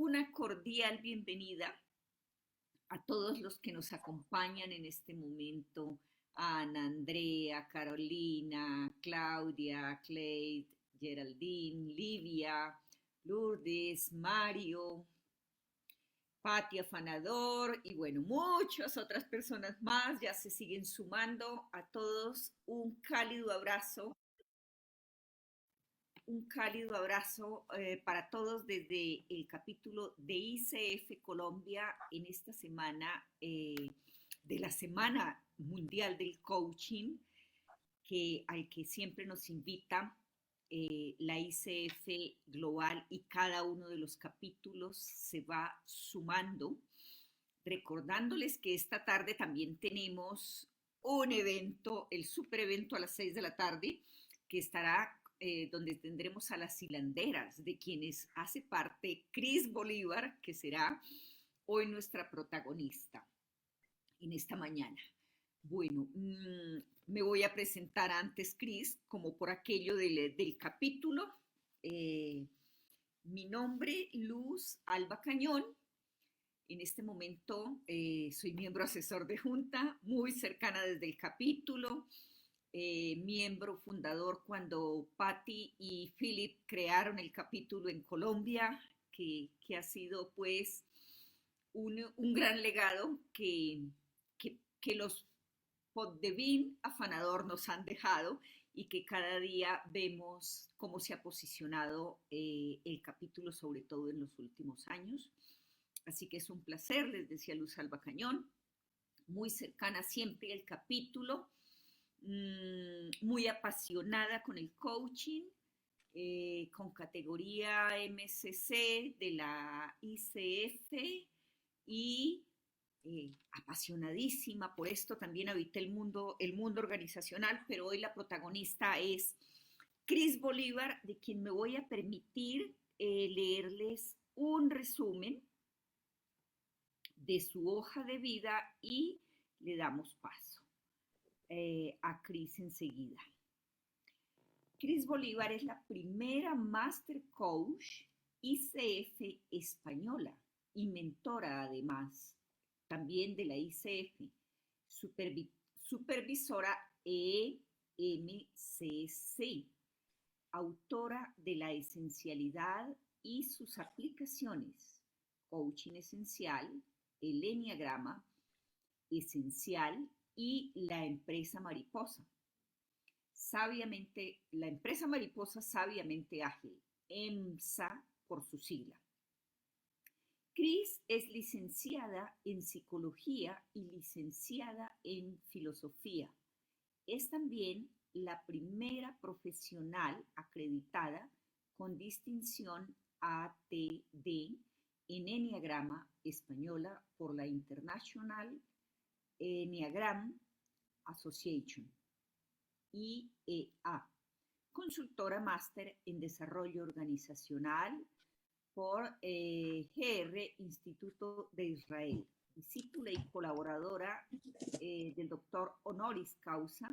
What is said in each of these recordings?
una cordial bienvenida a todos los que nos acompañan en este momento, a Ana, Andrea, Carolina, Claudia, Cleide, Geraldine, Livia, Lourdes, Mario, Pati Afanador y bueno, muchas otras personas más ya se siguen sumando. A todos un cálido abrazo para todos desde el capítulo de ICF Colombia en esta semana de la Semana Mundial del Coaching, al que siempre nos invita la ICF Global, y cada uno de los capítulos se va sumando, recordándoles que esta tarde también tenemos un evento, el super evento a las 6 de la tarde, que estará donde tendremos a las hilanderas, de quienes hace parte Cris Bolívar, que será hoy nuestra protagonista en esta mañana. Bueno, me voy a presentar antes, Cris, como por aquello del capítulo. Mi nombre, Luz Alba Cañón. En este momento soy miembro asesor de junta, muy cercana desde el capítulo. Miembro fundador cuando Patti y Philip crearon el capítulo en Colombia, que ha sido pues un gran legado que los Poddevin Afanador nos han dejado, y que cada día vemos cómo se ha posicionado el capítulo, sobre todo en los últimos años. Así que es un placer, les decía Luz Alba Cañón, muy cercana siempre al capítulo, muy apasionada con el coaching, con categoría MCC de la ICF, y apasionadísima por esto. También habité el mundo organizacional, pero hoy la protagonista es Cris Bolívar, de quien me voy a permitir leerles un resumen de su hoja de vida, y le damos paso a Cris enseguida. Cris Bolívar es la primera Master Coach ICF española y mentora, además, también de la ICF, supervisora EMCC, autora de La Esencialidad y sus aplicaciones, Coaching Esencial, el Enneagrama Esencial y La Empresa Mariposa. La Empresa Mariposa Sabiamente Ágil, EMSA por su sigla. Cris es licenciada en Psicología y licenciada en Filosofía. Es también la primera profesional acreditada con distinción ATD en Enneagrama española por la International Enneagram Association, IEA, consultora máster en desarrollo organizacional por GR Instituto de Israel, discípula y colaboradora del doctor honoris causa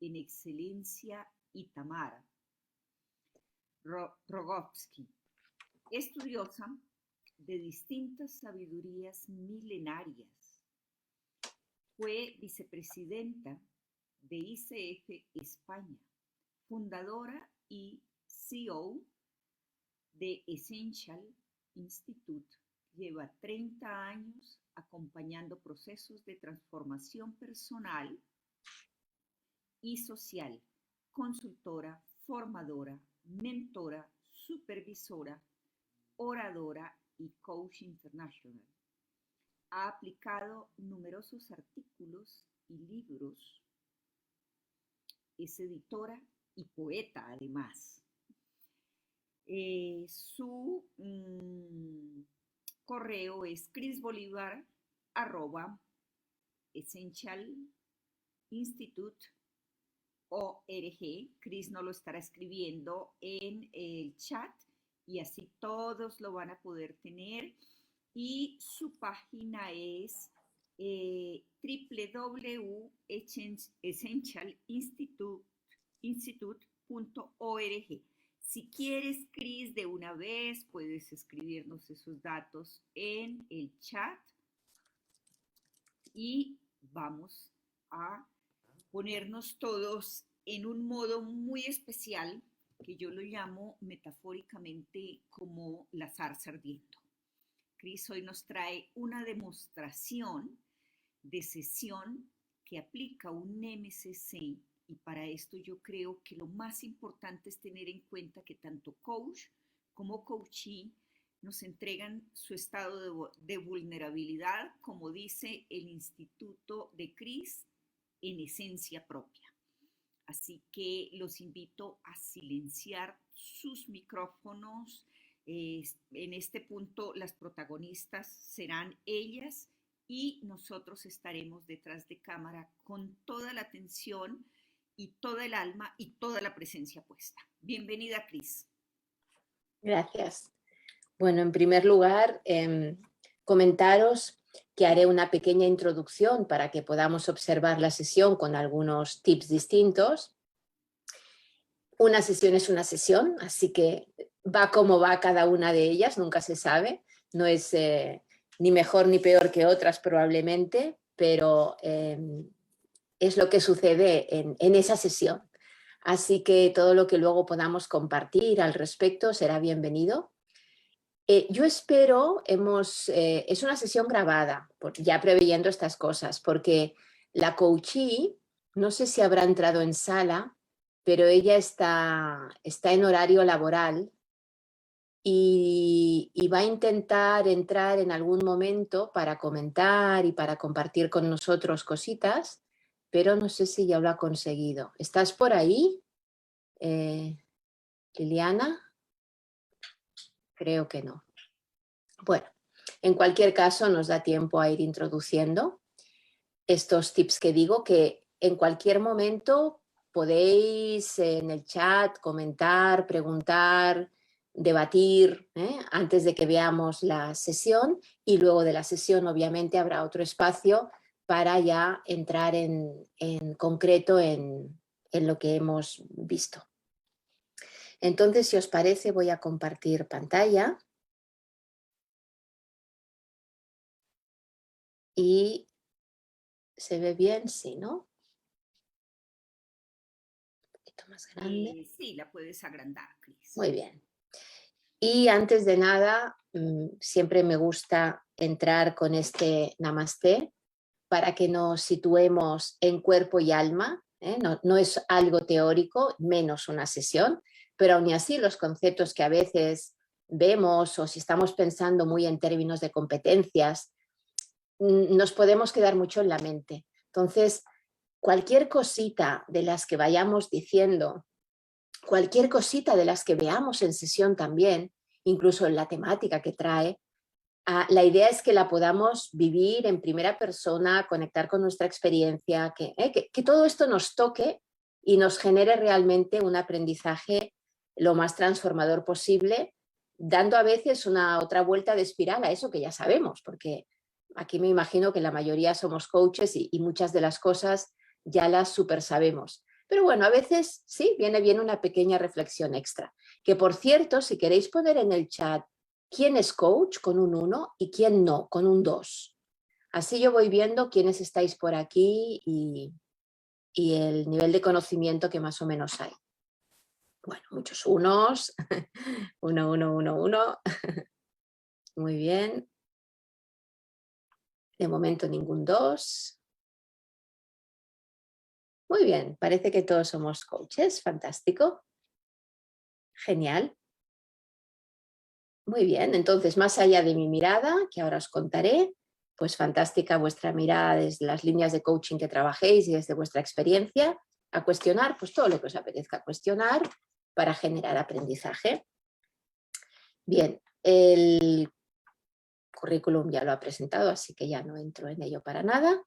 en excelencia Itamar Rogovsky, estudiosa de distintas sabidurías milenarias. Fue vicepresidenta de ICF España, fundadora y CEO de Essential Institute. Lleva 30 años acompañando procesos de transformación personal y social, consultora, formadora, mentora, supervisora, oradora y coach internacional. Ha aplicado numerosos artículos y libros. Es editora y poeta, además. Su correo es crisbolivar@essentialinstitute.org. Cris no lo estará escribiendo en el chat, y así todos lo van a poder tener. Y su página es www.essentialinstitute.org. Si quieres, Cris, de una vez puedes escribirnos esos datos en el chat y vamos a ponernos todos en un modo muy especial que yo lo llamo metafóricamente como la zarza ardiendo. Cris hoy nos trae una demostración de sesión que aplica un MCC y para esto yo creo que lo más importante es tener en cuenta que tanto coach como coachee nos entregan su estado de vulnerabilidad, como dice el Instituto de Cris, en esencia propia. Así que los invito a silenciar sus micrófonos. En este punto las protagonistas serán ellas y nosotros estaremos detrás de cámara con toda la atención y toda el alma y toda la presencia puesta. Bienvenida, Cris. Gracias. Bueno, en primer lugar, comentaros que haré una pequeña introducción para que podamos observar la sesión con algunos tips distintos. Una sesión es una sesión, así que va como va cada una de ellas, nunca se sabe. No es ni mejor ni peor que otras probablemente, pero es lo que sucede en esa sesión. Así que todo lo que luego podamos compartir al respecto será bienvenido. Yo espero, es una sesión grabada, ya preveyendo estas cosas, porque la coachee, no sé si habrá entrado en sala, pero ella está en horario laboral y va a intentar entrar en algún momento para comentar y para compartir con nosotros cositas, pero no sé si ya lo ha conseguido. ¿Estás por ahí, Liliana? Creo que no. Bueno, en cualquier caso nos da tiempo a ir introduciendo estos tips que digo, que en cualquier momento podéis en el chat comentar, preguntar, debatir, antes de que veamos la sesión, y luego de la sesión obviamente habrá otro espacio para ya entrar en concreto en lo que hemos visto. Entonces, si os parece, voy a compartir pantalla. Y se ve bien, sí, ¿no? Un poquito más grande. Sí, la puedes agrandar, Cris. Muy bien. Y antes de nada, siempre me gusta entrar con este Namasté para que nos situemos en cuerpo y alma. No es algo teórico, menos una sesión, pero aún así los conceptos que a veces vemos o si estamos pensando muy en términos de competencias, nos podemos quedar mucho en la mente. Entonces, cualquier cosita de las que vayamos diciendo, cualquier cosita de las que veamos en sesión también, incluso en la temática que trae, la idea es que la podamos vivir en primera persona, conectar con nuestra experiencia, que todo esto nos toque y nos genere realmente un aprendizaje lo más transformador posible, dando a veces una otra vuelta de espiral a eso que ya sabemos, porque aquí me imagino que la mayoría somos coaches y muchas de las cosas ya las super sabemos. Pero bueno, a veces sí, viene bien una pequeña reflexión extra. Que por cierto, si queréis poner en el chat quién es coach con un 1 y quién no, con un 2. Así yo voy viendo quiénes estáis por aquí y el nivel de conocimiento que más o menos hay. Bueno, muchos unos. 1, 1, 1, 1. Muy bien. De momento ningún 2. Muy bien, parece que todos somos coaches, fantástico. Genial. Muy bien, entonces más allá de mi mirada, que ahora os contaré, pues fantástica vuestra mirada desde las líneas de coaching que trabajéis y desde vuestra experiencia, a cuestionar pues todo lo que os apetezca cuestionar para generar aprendizaje. Bien, el currículum ya lo ha presentado, así que ya no entro en ello para nada.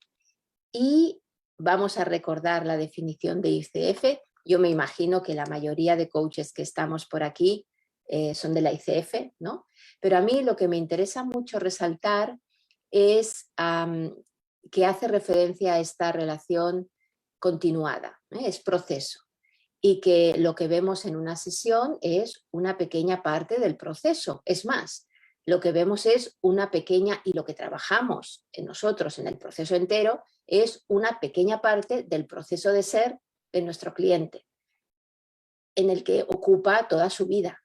Y vamos a recordar la definición de ICF. Yo me imagino que la mayoría de coaches que estamos por aquí son de la ICF, ¿no? Pero a mí lo que me interesa mucho resaltar es que hace referencia a esta relación continuada, es proceso. y que lo que vemos en una sesión es una pequeña parte del proceso. Es más, lo que vemos es una pequeña, y lo que trabajamos en nosotros en el proceso entero es una pequeña parte del proceso de ser de nuestro cliente, en el que ocupa toda su vida.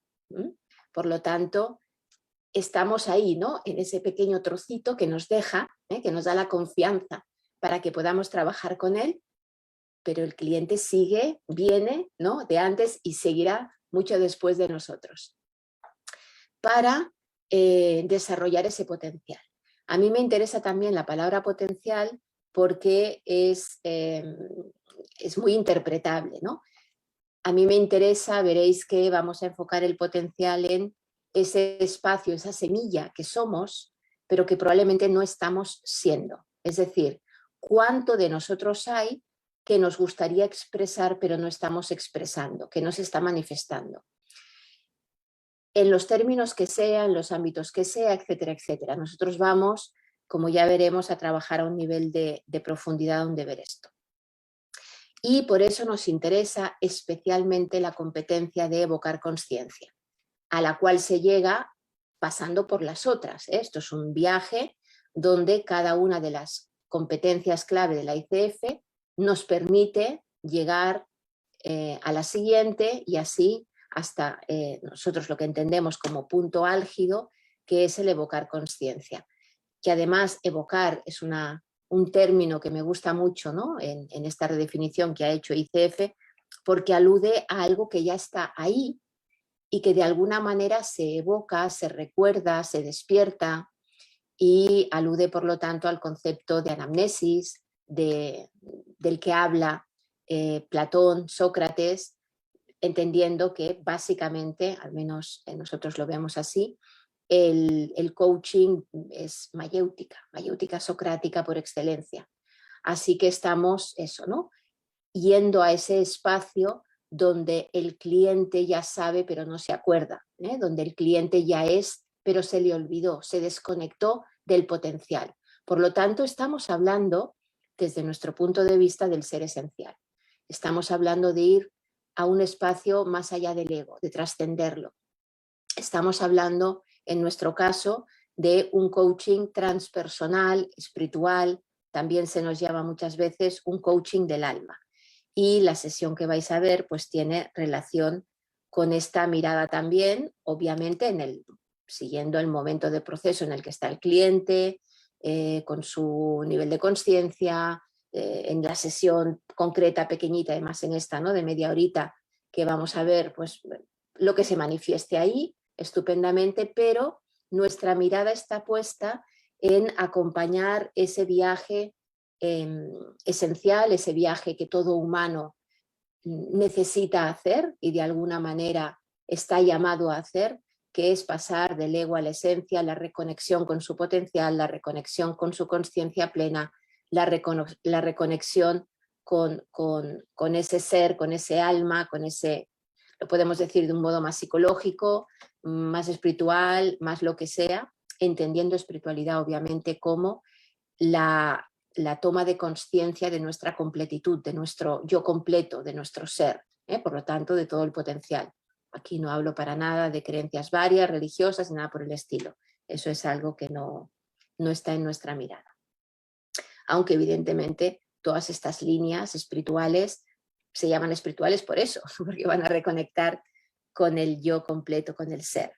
Por lo tanto, estamos ahí, ¿no? En ese pequeño trocito que nos deja, que nos da la confianza para que podamos trabajar con él, pero el cliente sigue, viene, ¿no?, de antes y seguirá mucho después de nosotros para desarrollar ese potencial. A mí me interesa también la palabra potencial porque es muy interpretable, ¿no? A mí me interesa, veréis que vamos a enfocar el potencial en ese espacio, esa semilla que somos, pero que probablemente no estamos siendo. Es decir, cuánto de nosotros hay que nos gustaría expresar, pero no estamos expresando, que no se está manifestando. En los términos que sea, en los ámbitos que sea, etcétera, etcétera. Nosotros vamos, como ya veremos, a trabajar a un nivel de profundidad donde ver esto. Y por eso nos interesa especialmente la competencia de evocar consciencia, a la cual se llega pasando por las otras. Esto es un viaje donde cada una de las competencias clave de la ICF nos permite llegar a la siguiente y así hasta nosotros lo que entendemos como punto álgido, que es el evocar consciencia. Que además evocar es un término que me gusta mucho, ¿no?, en esta redefinición que ha hecho ICF, porque alude a algo que ya está ahí y que de alguna manera se evoca, se recuerda, se despierta y alude por lo tanto al concepto de anamnesis, del que habla Platón, Sócrates, entendiendo que básicamente, al menos nosotros lo vemos así, el coaching es mayéutica socrática por excelencia. Así que estamos, eso, ¿no?, yendo a ese espacio donde el cliente ya sabe pero no se acuerda, donde el cliente ya es pero se le olvidó, se desconectó del potencial. Por lo tanto, estamos hablando desde nuestro punto de vista del ser esencial. Estamos hablando de ir a un espacio más allá del ego, de trascenderlo. Estamos hablando, en nuestro caso, de un coaching transpersonal, espiritual, también se nos llama muchas veces un coaching del alma. Y la sesión que vais a ver pues tiene relación con esta mirada también, obviamente siguiendo el momento de proceso en el que está el cliente, con su nivel de conciencia, en la sesión concreta, pequeñita, además en esta, ¿no?, de media horita, que vamos a ver pues lo que se manifieste ahí estupendamente, pero nuestra mirada está puesta en acompañar ese viaje esencial, ese viaje que todo humano necesita hacer y de alguna manera está llamado a hacer, que es pasar del ego a la esencia, la reconexión con su potencial, la reconexión con su conciencia plena, la reconexión con ese ser, con ese alma, con ese, lo podemos decir de un modo más psicológico, más espiritual, más lo que sea, entendiendo espiritualidad obviamente como la toma de conciencia de nuestra completitud, de nuestro yo completo, de nuestro ser, por lo tanto de todo el potencial. Aquí no hablo para nada de creencias varias, religiosas, nada por el estilo. Eso es algo que no está en nuestra mirada. Aunque evidentemente todas estas líneas espirituales se llaman espirituales por eso, porque van a reconectar con el yo completo, con el ser.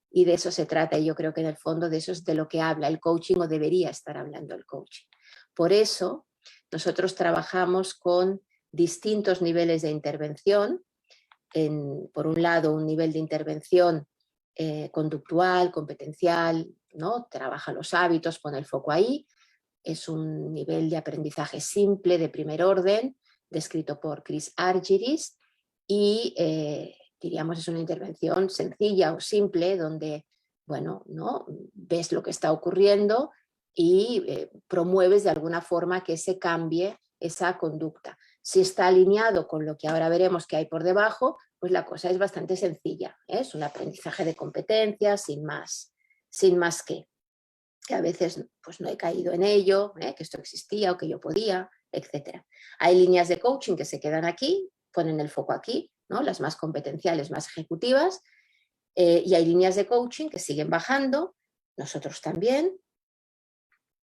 Y de eso se trata, y yo creo que en el fondo de eso es de lo que habla el coaching, o debería estar hablando el coaching. Por eso nosotros trabajamos con distintos niveles de intervención. Por un lado, un nivel de intervención conductual, competencial, ¿no?, trabaja los hábitos, pone el foco ahí. Es un nivel de aprendizaje simple, de primer orden, descrito por Chris Argyris, y diríamos es una intervención sencilla o simple donde, bueno, ¿no?, ves lo que está ocurriendo y promueves de alguna forma que se cambie esa conducta. Si está alineado con lo que ahora veremos que hay por debajo, pues la cosa es bastante sencilla, es un aprendizaje de competencias sin más que a veces pues no he caído en ello, que esto existía o que yo podía, etc. Hay líneas de coaching que se quedan aquí, ponen el foco aquí, ¿no? Las más competenciales, más ejecutivas, y hay líneas de coaching que siguen bajando. Nosotros también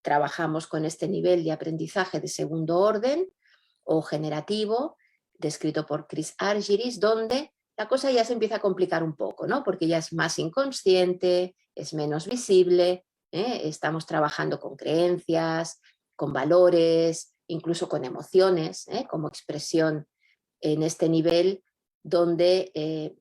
trabajamos con este nivel de aprendizaje de segundo orden o generativo, descrito por Chris Argyris, donde la cosa ya se empieza a complicar un poco, ¿no? Porque ya es más inconsciente, es menos visible, estamos trabajando con creencias, con valores, incluso con emociones, como expresión en este nivel donde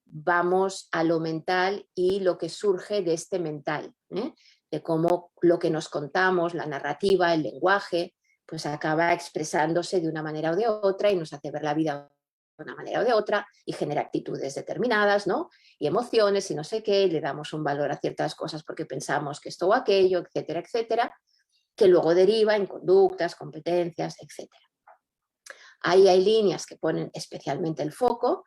vamos a lo mental y lo que surge de este mental, de cómo lo que nos contamos, la narrativa, el lenguaje, pues acaba expresándose de una manera o de otra y nos hace ver la vida de una manera o de otra y genera actitudes determinadas, ¿no? Y emociones y no sé qué, y le damos un valor a ciertas cosas porque pensamos que esto o aquello, etcétera, etcétera, que luego deriva en conductas, competencias, etcétera. Ahí hay líneas que ponen especialmente el foco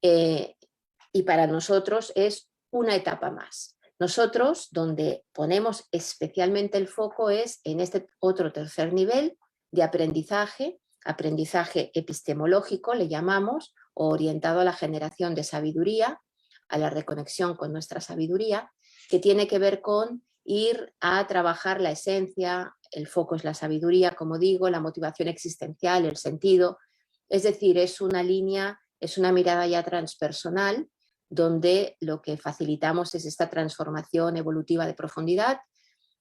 y para nosotros es una etapa más. Nosotros donde ponemos especialmente el foco es en este otro tercer nivel de aprendizaje, aprendizaje epistemológico le llamamos, o orientado a la generación de sabiduría, a la reconexión con nuestra sabiduría, que tiene que ver con ir a trabajar la esencia, el foco es la sabiduría, como digo, la motivación existencial, el sentido, es decir, es una línea, es una mirada ya transpersonal donde lo que facilitamos es esta transformación evolutiva de profundidad,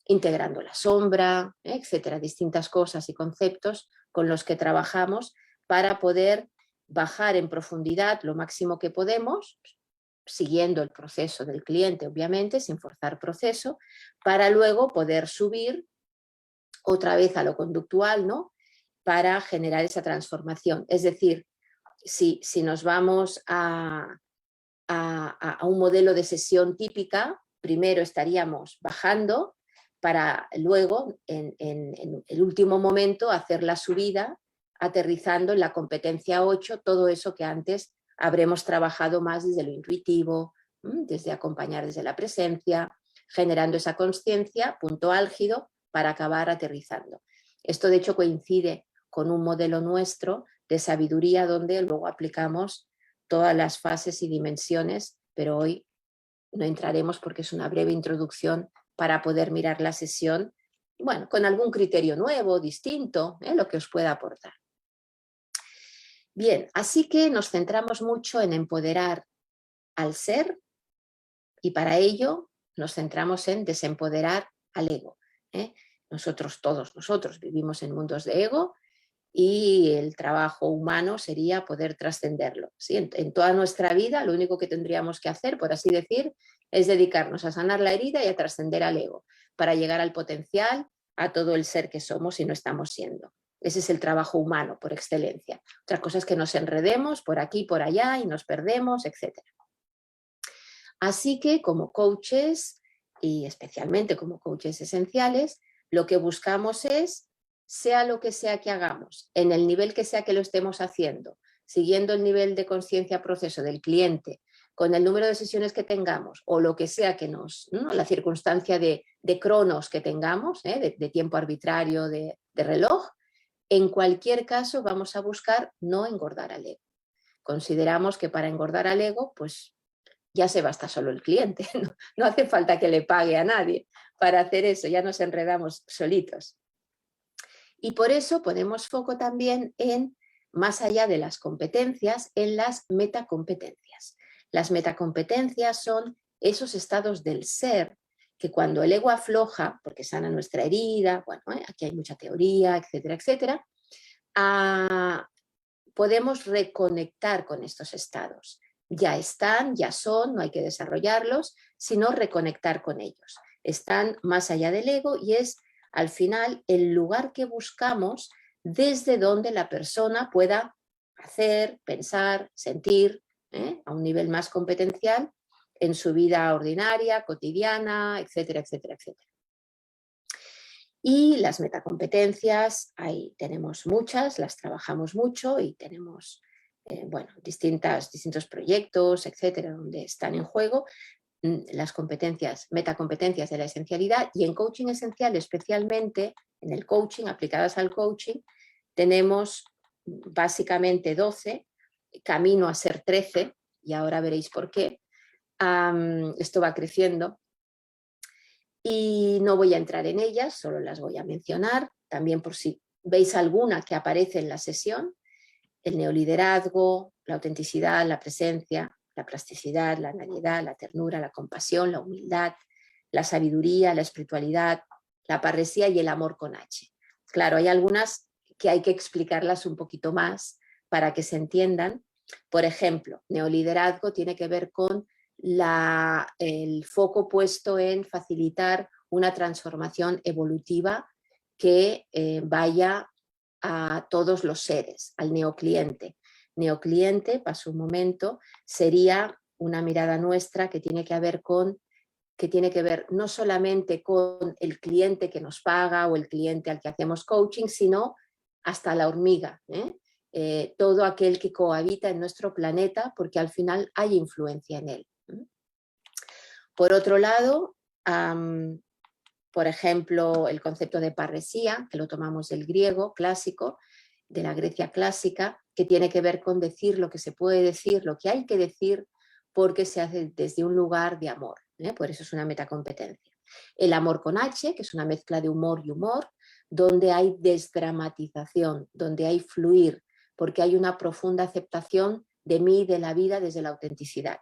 integrando la sombra, etcétera, distintas cosas y conceptos con los que trabajamos para poder bajar en profundidad lo máximo que podemos, siguiendo el proceso del cliente, obviamente, sin forzar proceso, para luego poder subir otra vez a lo conductual, ¿no? Para generar esa transformación. Es decir, si nos vamos a un modelo de sesión típica, primero estaríamos bajando para luego, en el último momento, hacer la subida, aterrizando en la competencia 8, todo eso que antes habremos trabajado más desde lo intuitivo, desde acompañar desde la presencia, generando esa consciencia, punto álgido, para acabar aterrizando. Esto, de hecho, coincide con un modelo nuestro de sabiduría donde luego aplicamos todas las fases y dimensiones, pero hoy no entraremos porque es una breve introducción para poder mirar la sesión, bueno, con algún criterio nuevo, distinto, lo que os pueda aportar. Bien, así que nos centramos mucho en empoderar al ser y para ello nos centramos en desempoderar al ego. Nosotros, todos nosotros, vivimos en mundos de ego y el trabajo humano sería poder trascenderlo. ¿Sí? En toda nuestra vida lo único que tendríamos que hacer, por así decir, es dedicarnos a sanar la herida y a trascender al ego para llegar al potencial, a todo el ser que somos y no estamos siendo. Ese es el trabajo humano por excelencia. Otra cosa es que nos enredemos por aquí, por allá y nos perdemos, etc. Así que como coaches y especialmente como coaches esenciales, lo que buscamos es, sea lo que sea que hagamos, en el nivel que sea que lo estemos haciendo, siguiendo el nivel de conciencia proceso del cliente, con el número de sesiones que tengamos o lo que sea que nos, ¿no? La circunstancia de cronos que tengamos, de tiempo arbitrario, de reloj, en cualquier caso vamos a buscar no engordar al ego. Consideramos que para engordar al ego, pues ya se basta solo el cliente, no hace falta que le pague a nadie para hacer eso, ya nos enredamos solitos. Y por eso ponemos foco también en, más allá de las competencias, en las metacompetencias. Las metacompetencias son esos estados del ser que cuando el ego afloja, porque sana nuestra herida, bueno, aquí hay mucha teoría, etcétera, etcétera, podemos reconectar con estos estados. Ya están, ya son, no hay que desarrollarlos, sino reconectar con ellos. Están más allá del ego y es al final el lugar que buscamos desde donde la persona pueda hacer, pensar, sentir, a un nivel más competencial en su vida ordinaria, cotidiana, etcétera, etcétera, etcétera. Y las metacompetencias, ahí tenemos muchas, las trabajamos mucho y tenemos bueno, distintos proyectos, etcétera, donde están en juego las competencias, metacompetencias de la esencialidad, y en coaching esencial, especialmente en el coaching, aplicadas al coaching, tenemos básicamente 12, camino a ser 13, y ahora veréis por qué. Esto va creciendo y no voy a entrar en ellas, solo las voy a mencionar, también por si veis alguna que aparece en la sesión: el neoliderazgo, la autenticidad, la presencia, la plasticidad, la nadiedad, la ternura, la compasión, la humildad, la sabiduría, la espiritualidad, la parresía y el amor con H. Claro, hay algunas que hay que explicarlas un poquito más para que se entiendan. Por ejemplo, neoliderazgo tiene que ver con el foco puesto en facilitar una transformación evolutiva que vaya a todos los seres, al neocliente. Neocliente, paso un momento, sería una mirada nuestra que tiene que ver no solamente con el cliente que nos paga o el cliente al que hacemos coaching, sino hasta la hormiga, todo aquel que cohabita en nuestro planeta, porque al final hay influencia en él. Por otro lado, por ejemplo, el concepto de parresía, que lo tomamos del griego clásico, de la Grecia clásica, que tiene que ver con decir lo que se puede decir, lo que hay que decir, porque se hace desde un lugar de amor. Por eso es una metacompetencia. El amor con H, que es una mezcla de humor y humor, donde hay desdramatización, donde hay fluir, porque hay una profunda aceptación de mí y de la vida desde la autenticidad.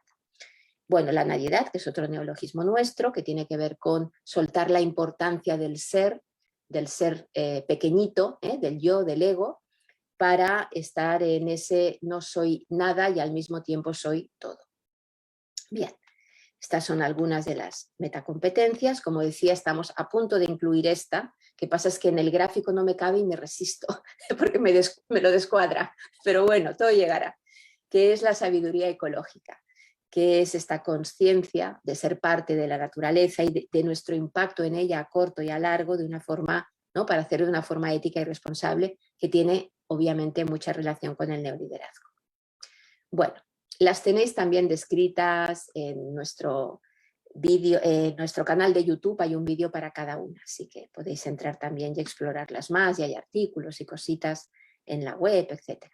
Bueno, la nadiedad, que es otro neologismo nuestro, que tiene que ver con soltar la importancia del ser pequeñito, del yo, del ego, para estar en ese no soy nada y al mismo tiempo soy todo. Bien, estas son algunas de las metacompetencias. Como decía, estamos a punto de incluir esta. Lo que pasa es que en el gráfico no me cabe y me resisto, porque me lo descuadra. Pero bueno, todo llegará. ¿Qué es la sabiduría ecológica? Que es esta conciencia de ser parte de la naturaleza y de nuestro impacto en ella a corto y a largo, de una forma, ¿no? Para hacerlo de una forma ética y responsable, que tiene obviamente mucha relación con el neoliderazgo. Bueno, las tenéis también descritas en nuestro vídeo, en nuestro canal de YouTube. Hay un vídeo para cada una, así que podéis entrar también y explorarlas más, y hay artículos y cositas en la web, etc.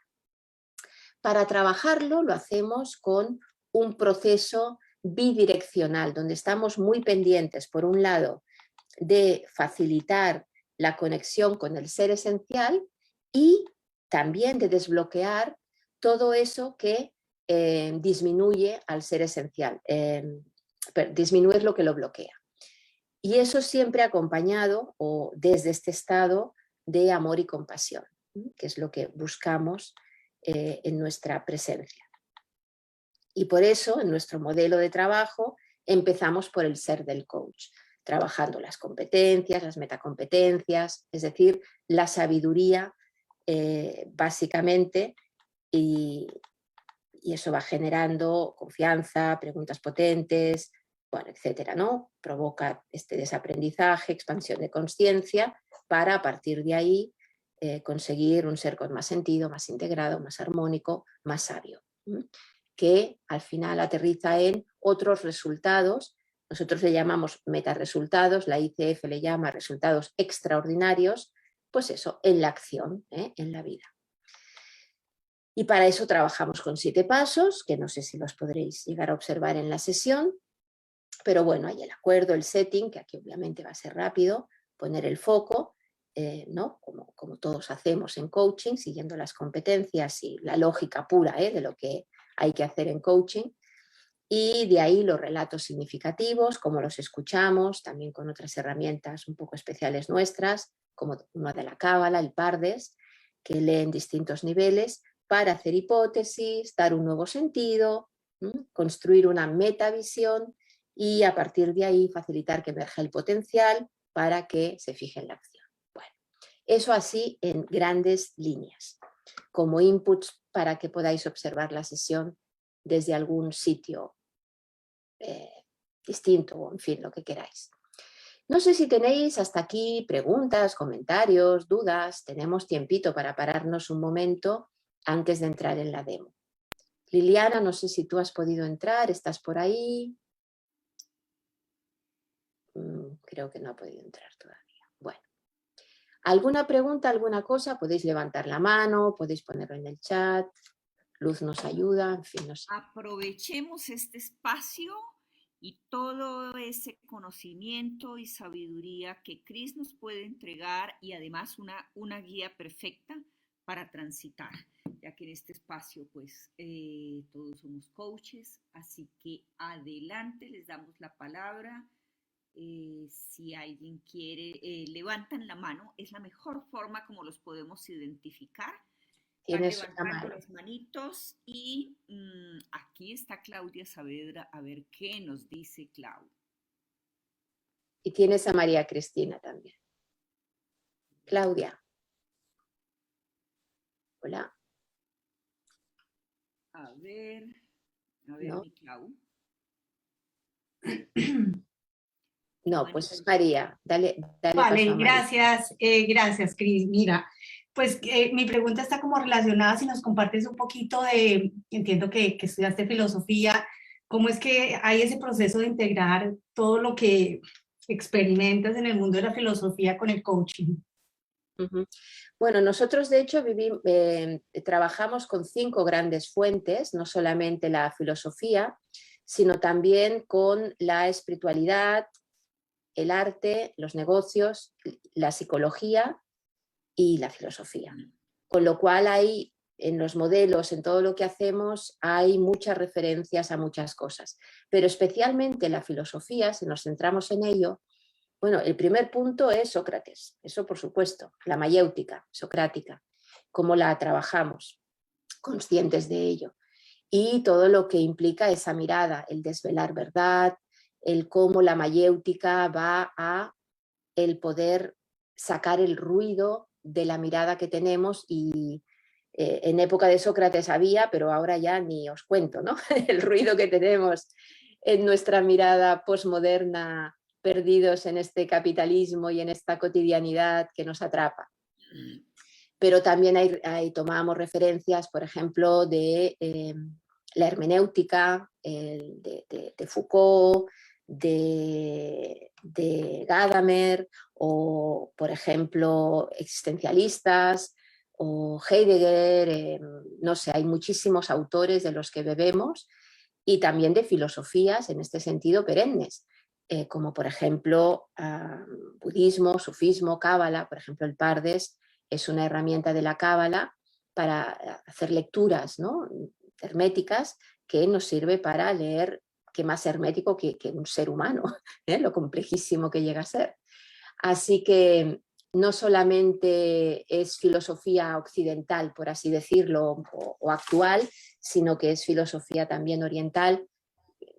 Para trabajarlo lo hacemos con un proceso bidireccional, donde estamos muy pendientes, por un lado, de facilitar la conexión con el ser esencial y también de desbloquear todo eso que disminuye al ser esencial, disminuir lo que lo bloquea. Y eso siempre acompañado o desde este estado de amor y compasión, que es lo que buscamos en nuestra presencia. Y por eso, en nuestro modelo de trabajo, empezamos por el ser del coach, trabajando las competencias, las metacompetencias, es decir, la sabiduría básicamente, y eso va generando confianza, preguntas potentes, bueno, etcétera, ¿no? Provoca este desaprendizaje, expansión de conciencia, para a partir de ahí conseguir un ser con más sentido, más integrado, más armónico, más sabio, que al final aterriza en otros resultados. Nosotros le llamamos metaresultados, la ICF le llama resultados extraordinarios, pues eso, en la acción, en la vida. Y para eso trabajamos con 7 pasos, que no sé si los podréis llegar a observar en la sesión, pero bueno, hay el acuerdo, el setting, que aquí obviamente va a ser rápido, poner el foco, ¿no? Como todos hacemos en coaching, siguiendo las competencias y la lógica pura de lo que hay que hacer en coaching. Y de ahí los relatos significativos, cómo los escuchamos, también con otras herramientas un poco especiales nuestras, como una de la Cábala, el Pardes, que leen distintos niveles, para hacer hipótesis, dar un nuevo sentido, construir una metavisión y a partir de ahí facilitar que emerja el potencial para que se fije en la acción. Bueno, eso así en grandes líneas, como inputs para que podáis observar la sesión desde algún sitio distinto, o en fin, lo que queráis. No sé si tenéis hasta aquí preguntas, comentarios, dudas. Tenemos tiempito para pararnos un momento antes de entrar en la demo. Liliana, no sé si tú has podido entrar, ¿estás por ahí? Creo que no ha podido entrar todavía. Bueno, ¿alguna pregunta, alguna cosa? Podéis levantar la mano, podéis ponerlo en el chat, Luz nos ayuda, en fin, aprovechemos este espacio y todo ese conocimiento y sabiduría que Cris nos puede entregar y además una guía perfecta para transitar, ya que en este espacio pues todos somos coaches, así que adelante, les damos la palabra. Si alguien quiere, levantan la mano, es la mejor forma como los podemos identificar. Van levantando las manitos y aquí está Claudia Saavedra, a ver qué nos dice Clau. Y tienes a María Cristina también. Claudia. Hola. A ver, ¿no? Mi Clau. No, pues es María. Dale vale, gracias, gracias, Cris. Mira, pues mi pregunta está como relacionada, si nos compartes un poquito de, entiendo que estudiaste filosofía, ¿cómo es que hay ese proceso de integrar todo lo que experimentas en el mundo de la filosofía con el coaching? Bueno, nosotros de hecho trabajamos con 5 grandes fuentes, no solamente la filosofía, sino también con la espiritualidad, el arte, los negocios, la psicología y la filosofía. Con lo cual hay en los modelos, en todo lo que hacemos, hay muchas referencias a muchas cosas. Pero especialmente la filosofía, si nos centramos en ello, bueno, el primer punto es Sócrates, eso por supuesto, la mayéutica socrática, cómo la trabajamos, conscientes de ello. Y todo lo que implica esa mirada, el desvelar verdad, el cómo la mayéutica va a el poder sacar el ruido de la mirada que tenemos y en época de Sócrates había, pero ahora ya ni os cuento, ¿no? El ruido que tenemos en nuestra mirada posmoderna, perdidos en este capitalismo y en esta cotidianidad que nos atrapa. Pero también tomamos referencias, por ejemplo, de la hermenéutica, de Foucault, de Gadamer, o por ejemplo existencialistas, o Heidegger, no sé, hay muchísimos autores de los que bebemos, y también de filosofías en este sentido perennes, como por ejemplo budismo, sufismo, cábala. Por ejemplo, el Pardes es una herramienta de la cábala para hacer lecturas, ¿no?, herméticas, que nos sirve para leer, que más hermético que un ser humano, lo complejísimo que llega a ser. Así que no solamente es filosofía occidental, por así decirlo, o actual, sino que es filosofía también oriental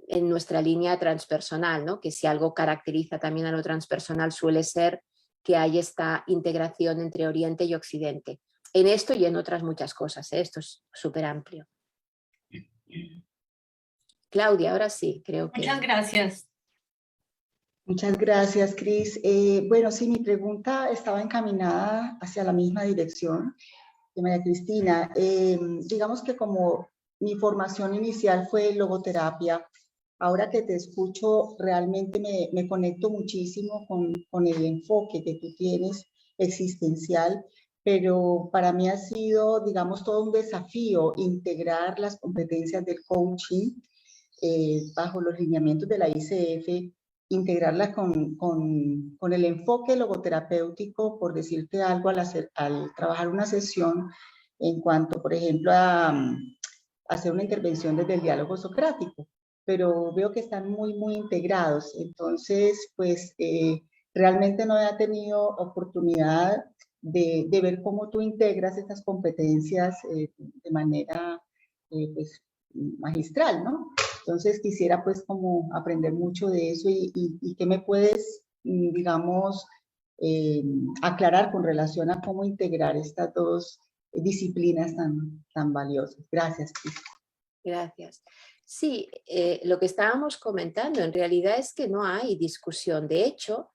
en nuestra línea transpersonal, ¿no?, que si algo caracteriza también a lo transpersonal suele ser que hay esta integración entre Oriente y Occidente. En esto y en otras muchas cosas, ¿eh? Esto es súper amplio. Claudia, ahora sí, creo que... Muchas gracias. Muchas gracias, Cris. Bueno, sí, mi pregunta estaba encaminada hacia la misma dirección de María Cristina. Digamos que como mi formación inicial fue logoterapia, ahora que te escucho realmente me conecto muchísimo con el enfoque que tú tienes existencial, pero para mí ha sido, digamos, todo un desafío integrar las competencias del coaching bajo los lineamientos de la ICF, integrarla con el enfoque logoterapéutico, por decirte algo, al trabajar una sesión en cuanto, por ejemplo, a hacer una intervención desde el diálogo socrático, pero veo que están muy integrados. Entonces, pues realmente no he tenido oportunidad de ver cómo tú integras estas competencias de manera pues, magistral, ¿no? Entonces quisiera pues como aprender mucho de eso y qué me puedes, digamos, aclarar con relación a cómo integrar estas dos disciplinas tan valiosas. Gracias, Cris. Gracias. Sí, lo que estábamos comentando en realidad es que no hay discusión. De hecho,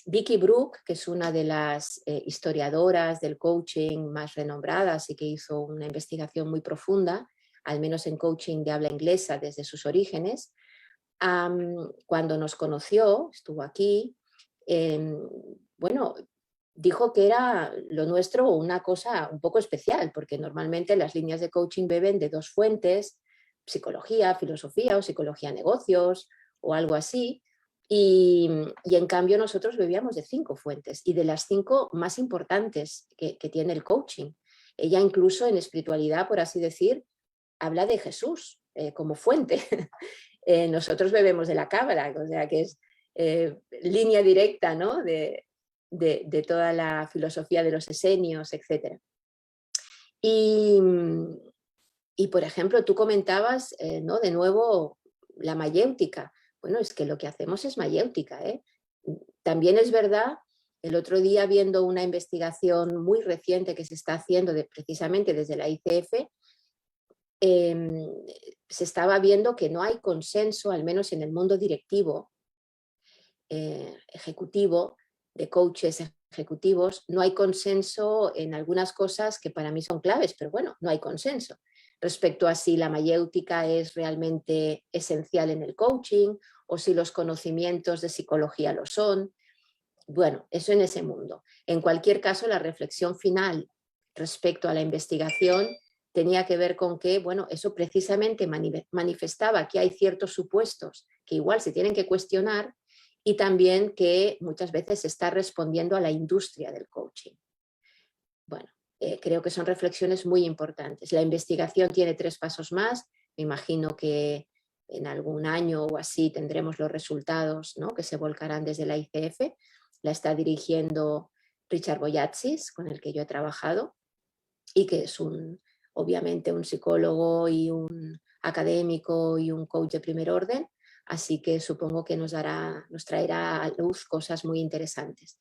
Vicky Brook, que es una de las historiadoras del coaching más renombradas y que hizo una investigación muy profunda, al menos en coaching de habla inglesa desde sus orígenes, cuando nos conoció, estuvo aquí, bueno, dijo que era lo nuestro una cosa un poco especial, porque normalmente las líneas de coaching beben de 2 fuentes, psicología, filosofía o psicología negocios o algo así, y en cambio nosotros bebíamos de 5 fuentes y de las 5 más importantes que tiene el coaching. Ella incluso en espiritualidad, por así decir, habla de Jesús como fuente. Nosotros bebemos de la Cábala, o sea que es línea directa, ¿no? de toda la filosofía de los esenios, etc. Y, por ejemplo, tú comentabas, ¿no? De nuevo, la mayéutica. Bueno, es que lo que hacemos es mayéutica, ¿eh? También es verdad, el otro día viendo una investigación muy reciente que se está haciendo precisamente desde la ICF, se estaba viendo que no hay consenso, al menos en el mundo directivo, ejecutivo, de coaches ejecutivos, no hay consenso en algunas cosas que para mí son claves, pero bueno, no hay consenso respecto a si la mayéutica es realmente esencial en el coaching o si los conocimientos de psicología lo son. Bueno, eso en ese mundo. En cualquier caso, la reflexión final respecto a la investigación tenía que ver con que, bueno, eso precisamente manifestaba que hay ciertos supuestos que igual se tienen que cuestionar y también que muchas veces se está respondiendo a la industria del coaching. Bueno, creo que son reflexiones muy importantes. La investigación tiene 3 pasos más. Me imagino que en algún año o así tendremos los resultados, ¿no? Que se volcarán desde la ICF. La está dirigiendo Richard Boyatzis, con el que yo he trabajado, y que es obviamente un psicólogo y un académico y un coach de primer orden, así que supongo que nos traerá a luz cosas muy interesantes.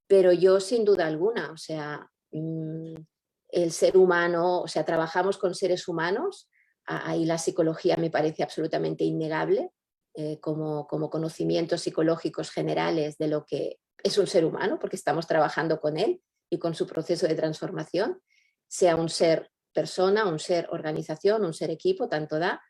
Pero yo sin duda alguna, o sea, el ser humano, o sea, trabajamos con seres humanos, ahí la psicología me parece absolutamente innegable, como conocimientos psicológicos generales de lo que es un ser humano, porque estamos trabajando con él y con su proceso de transformación, sea un ser persona, un ser organización, un ser equipo, tanto da.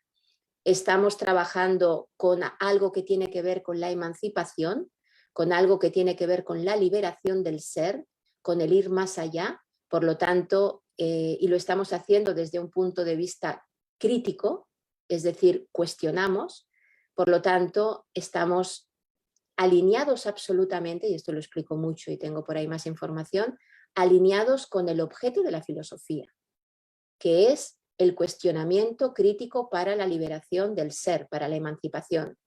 Estamos trabajando con algo que tiene que ver con la emancipación, con algo que tiene que ver con la liberación del ser, con el ir más allá, por lo tanto, y lo estamos haciendo desde un punto de vista crítico, es decir, cuestionamos, por lo tanto, estamos alineados absolutamente, y esto lo explico mucho y tengo por ahí más información, alineados con el objeto de la filosofía, que es el cuestionamiento crítico para la liberación del ser, para la emancipación.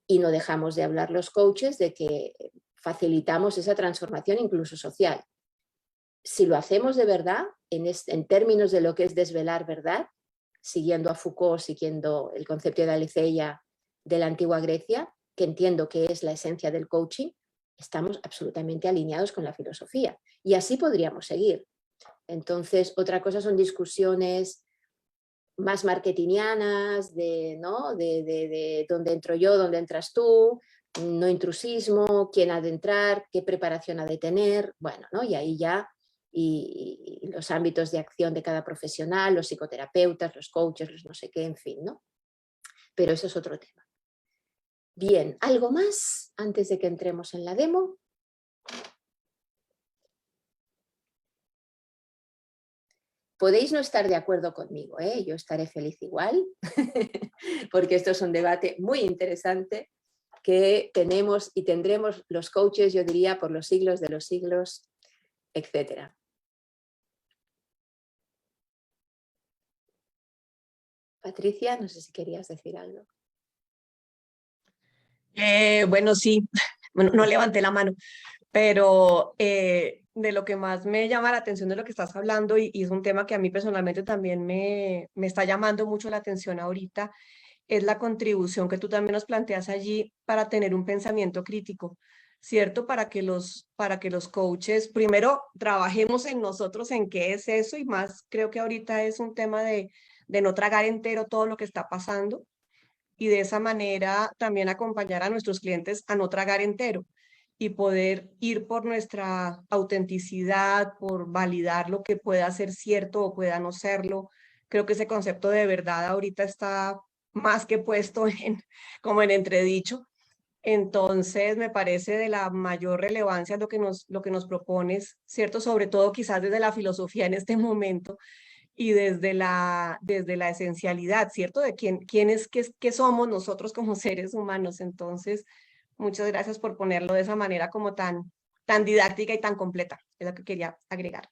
Y no dejamos de hablar los coaches de que facilitamos esa transformación incluso social. Si lo hacemos de verdad, en términos de lo que es desvelar verdad, siguiendo a Foucault, siguiendo el concepto de Aliceia de la antigua Grecia, que entiendo que es la esencia del coaching, estamos absolutamente alineados con la filosofía. Y así podríamos seguir. Entonces, otra cosa son discusiones más marketingianas, ¿no? de dónde entro yo, dónde entras tú, no intrusismo, quién ha de entrar, qué preparación ha de tener, bueno, ¿no? Y ahí ya, y los ámbitos de acción de cada profesional, los psicoterapeutas, los coaches, los no sé qué, en fin, ¿no? Pero eso es otro tema. Bien, ¿algo más antes de que entremos en la demo? Podéis no estar de acuerdo conmigo, ¿eh? Yo estaré feliz igual, porque esto es un debate muy interesante que tenemos y tendremos los coaches, yo diría, por los siglos de los siglos, etc. Patricia, no sé si querías decir algo. Bueno, sí, bueno, no levanté la mano, pero de lo que más me llama la atención de lo que estás hablando, y es un tema que a mí personalmente también me está llamando mucho la atención ahorita, es la contribución que tú también nos planteas allí para tener un pensamiento crítico, ¿cierto? Para que los coaches primero trabajemos en nosotros en qué es eso, y más creo que ahorita es un tema de no tragar entero todo lo que está pasando, y de esa manera también acompañar a nuestros clientes a no tragar entero y poder ir por nuestra autenticidad, por validar lo que pueda ser cierto o pueda no serlo. Creo que ese concepto de verdad ahorita está más que puesto como en entredicho. Entonces, me parece de la mayor relevancia lo que nos propones, ¿cierto? Sobre todo quizás desde la filosofía en este momento y desde la esencialidad, ¿cierto? De qué somos nosotros como seres humanos. Entonces, muchas gracias por ponerlo de esa manera como tan didáctica y tan completa. Es lo que quería agregar.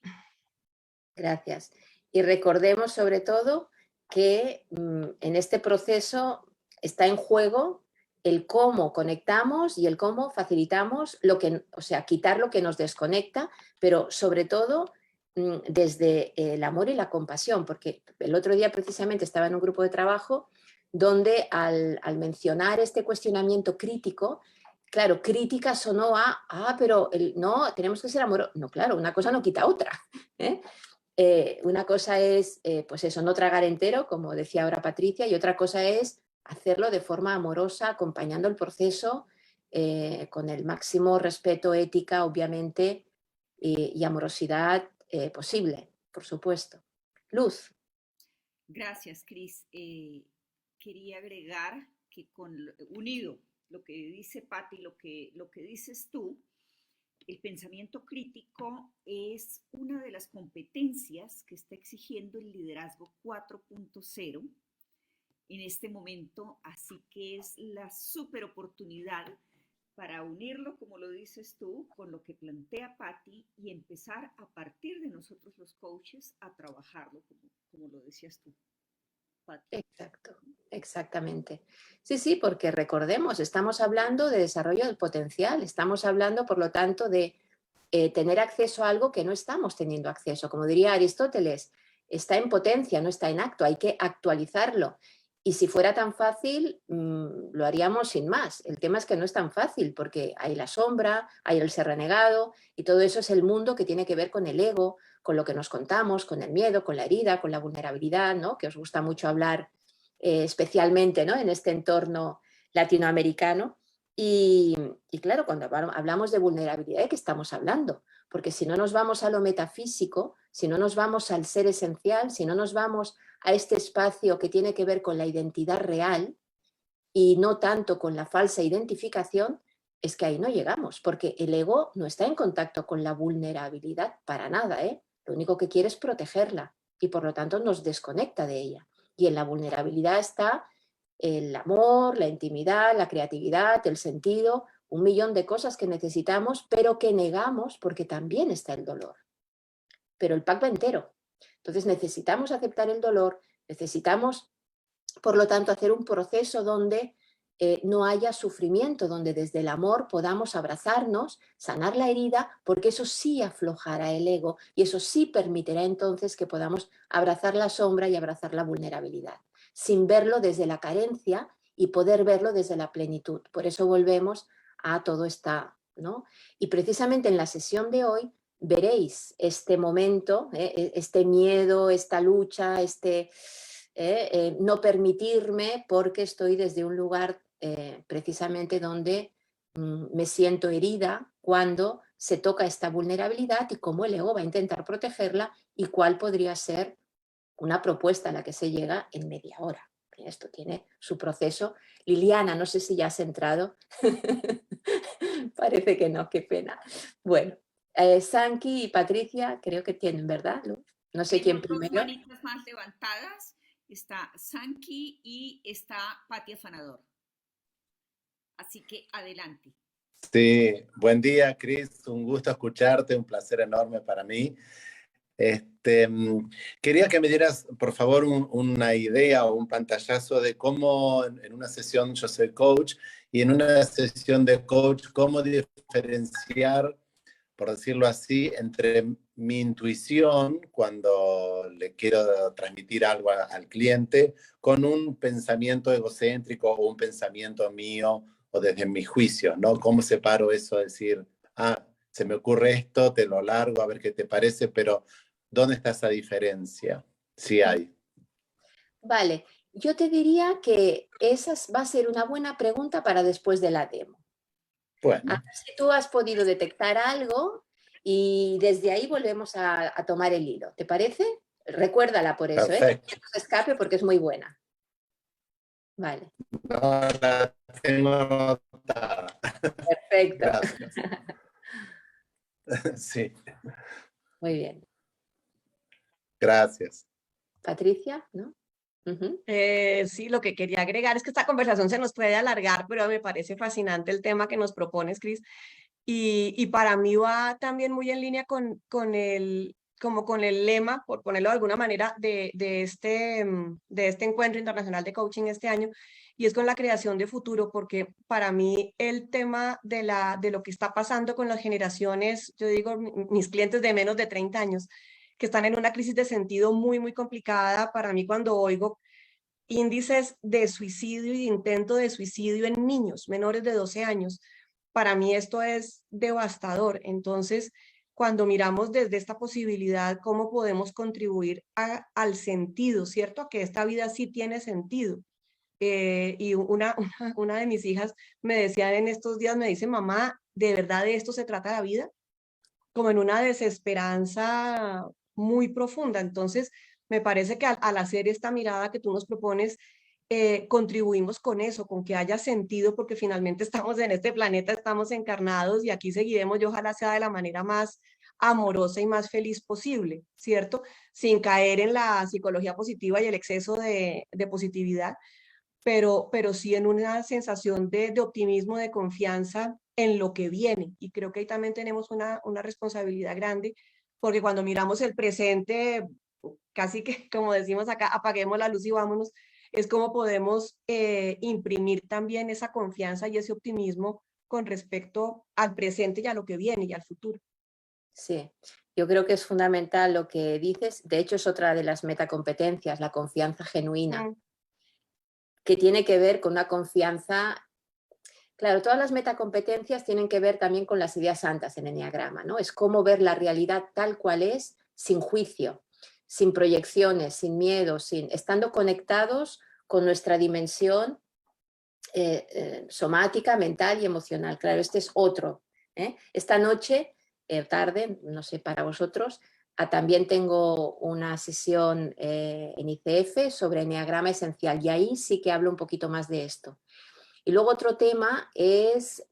Gracias. Y recordemos sobre todo que en este proceso está en juego el cómo conectamos y el cómo facilitamos lo que, o sea, quitar lo que nos desconecta, pero sobre todo desde el amor y la compasión, porque el otro día precisamente estaba en un grupo de trabajo donde al mencionar este cuestionamiento crítico, claro, crítica sonó pero no, tenemos que ser amorosos. No, claro, una cosa no quita otra, ¿eh? Una cosa es, pues eso, no tragar entero, como decía ahora Patricia, y otra cosa es hacerlo de forma amorosa, acompañando el proceso con el máximo respeto, ética, obviamente, y amorosidad posible, por supuesto. Luz. Gracias, Cris. Quería agregar que unido lo que dice Patti, lo que dices tú, el pensamiento crítico es una de las competencias que está exigiendo el liderazgo 4.0 en este momento, así que es la super oportunidad para unirlo, como lo dices tú, con lo que plantea Patti y empezar a partir de nosotros los coaches a trabajarlo, como lo decías tú, Patti. Exacto, exactamente. Sí, sí, porque recordemos, estamos hablando de desarrollo del potencial, estamos hablando, por lo tanto, de tener acceso a algo que no estamos teniendo acceso. Como diría Aristóteles, está en potencia, no está en acto, hay que actualizarlo. Y si fuera tan fácil, lo haríamos sin más. El tema es que no es tan fácil porque hay la sombra, hay el ser renegado y todo eso es el mundo que tiene que ver con el ego, con lo que nos contamos, con el miedo, con la herida, con la vulnerabilidad, ¿no? Que os gusta mucho hablar especialmente, ¿no? En este entorno latinoamericano. Y claro, cuando hablamos de vulnerabilidad, ¿de qué estamos hablando? Porque si no nos vamos a lo metafísico, si no nos vamos al ser esencial, si no nos vamos a este espacio que tiene que ver con la identidad real y no tanto con la falsa identificación, es que ahí no llegamos, porque el ego no está en contacto con la vulnerabilidad para nada, ¿eh? Lo único que quiere es protegerla y por lo tanto nos desconecta de ella. Y en la vulnerabilidad está el amor, la intimidad, la creatividad, el sentido, un millón de cosas que necesitamos, pero que negamos porque también está el dolor. Pero el pack va entero. Entonces necesitamos aceptar el dolor, necesitamos, por lo tanto, hacer un proceso donde no haya sufrimiento, donde desde el amor podamos abrazarnos, sanar la herida, porque eso sí aflojará el ego y eso sí permitirá entonces que podamos abrazar la sombra y abrazar la vulnerabilidad, sin verlo desde la carencia y poder verlo desde la plenitud. Por eso volvemos a todo esto, ¿no? Y precisamente en la sesión de hoy veréis este momento, este miedo, esta lucha, no permitirme porque estoy desde un lugar precisamente donde me siento herida cuando se toca esta vulnerabilidad y cómo el ego va a intentar protegerla y cuál podría ser una propuesta a la que se llega en media hora. Esto tiene su proceso. Liliana, no sé si ya has entrado. Parece que no, qué pena. Bueno, Sanki y Patricia creo que tienen, ¿verdad? No sé quién primero. Dos manitas más levantadas. Está Sanki y está Patti Afanador. Así que adelante. Sí, buen día, Cris. Un gusto escucharte, un placer enorme para mí. Quería que me dieras, por favor, una idea o un pantallazo de cómo en una sesión, yo soy coach, y en una sesión de coach, cómo diferenciar, por decirlo así, entre mi intuición cuando le quiero transmitir algo al cliente con un pensamiento egocéntrico o un pensamiento mío o desde mi juicio, ¿no? ¿Cómo separo eso? Decir, se me ocurre esto, te lo largo, a ver qué te parece, pero ¿dónde está esa diferencia? Si hay. Vale, yo te diría que esa va a ser una buena pregunta para después de la demo. Bueno. A ver si tú has podido detectar algo y desde ahí volvemos a tomar el hilo. ¿Te parece? Recuérdala por eso, Perfecto. Que no se escape porque es muy buena. Vale. No la tengo anotada. Perfecto. Gracias. Sí, Muy bien. gracias. Patricia, ¿no? Ujú. Sí, lo que quería agregar es que esta conversación se nos puede alargar, pero me parece fascinante el tema que nos propones, Cris. Y para mí va también muy en línea con como con el lema, por ponerlo de alguna manera, de este encuentro internacional de coaching este año, y es con la creación de futuro, porque para mí el tema de lo que está pasando con las generaciones, yo digo, mis clientes de menos de 30 años, que están en una crisis de sentido muy, muy complicada, para mí cuando oigo índices de suicidio y de intento de suicidio en niños menores de 12 años, para mí esto es devastador. Entonces, cuando miramos desde esta posibilidad, cómo podemos contribuir al sentido, ¿cierto? A que esta vida sí tiene sentido. Y una de mis hijas me decía en estos días, me dice, mamá, ¿de verdad de esto se trata la vida? Como en una desesperanza muy profunda. Entonces, me parece que al hacer esta mirada que tú nos propones, contribuimos con eso, con que haya sentido, porque finalmente estamos en este planeta, estamos encarnados y aquí seguiremos, y ojalá sea de la manera más amorosa y más feliz posible, ¿cierto? Sin caer en la psicología positiva y el exceso de positividad, pero sí en una sensación de optimismo, de confianza en lo que viene. Y creo que ahí también tenemos una responsabilidad grande, porque cuando miramos el presente, casi que, como decimos acá, apaguemos la luz y vámonos, es como podemos imprimir también esa confianza y ese optimismo con respecto al presente y a lo que viene y al futuro. Sí, yo creo que es fundamental lo que dices. De hecho, es otra de las metacompetencias, la confianza genuina, que tiene que ver con una confianza. Claro, todas las metacompetencias tienen que ver también con las ideas santas en Eneagrama, ¿no? Es cómo ver la realidad tal cual es, sin juicio, sin proyecciones, sin miedo, estando conectados con nuestra dimensión somática, mental y emocional. Claro, este es otro. Esta noche, tarde, no sé, para vosotros, también tengo una sesión en ICF sobre Eneagrama esencial y ahí sí que hablo un poquito más de esto. Y luego otro tema es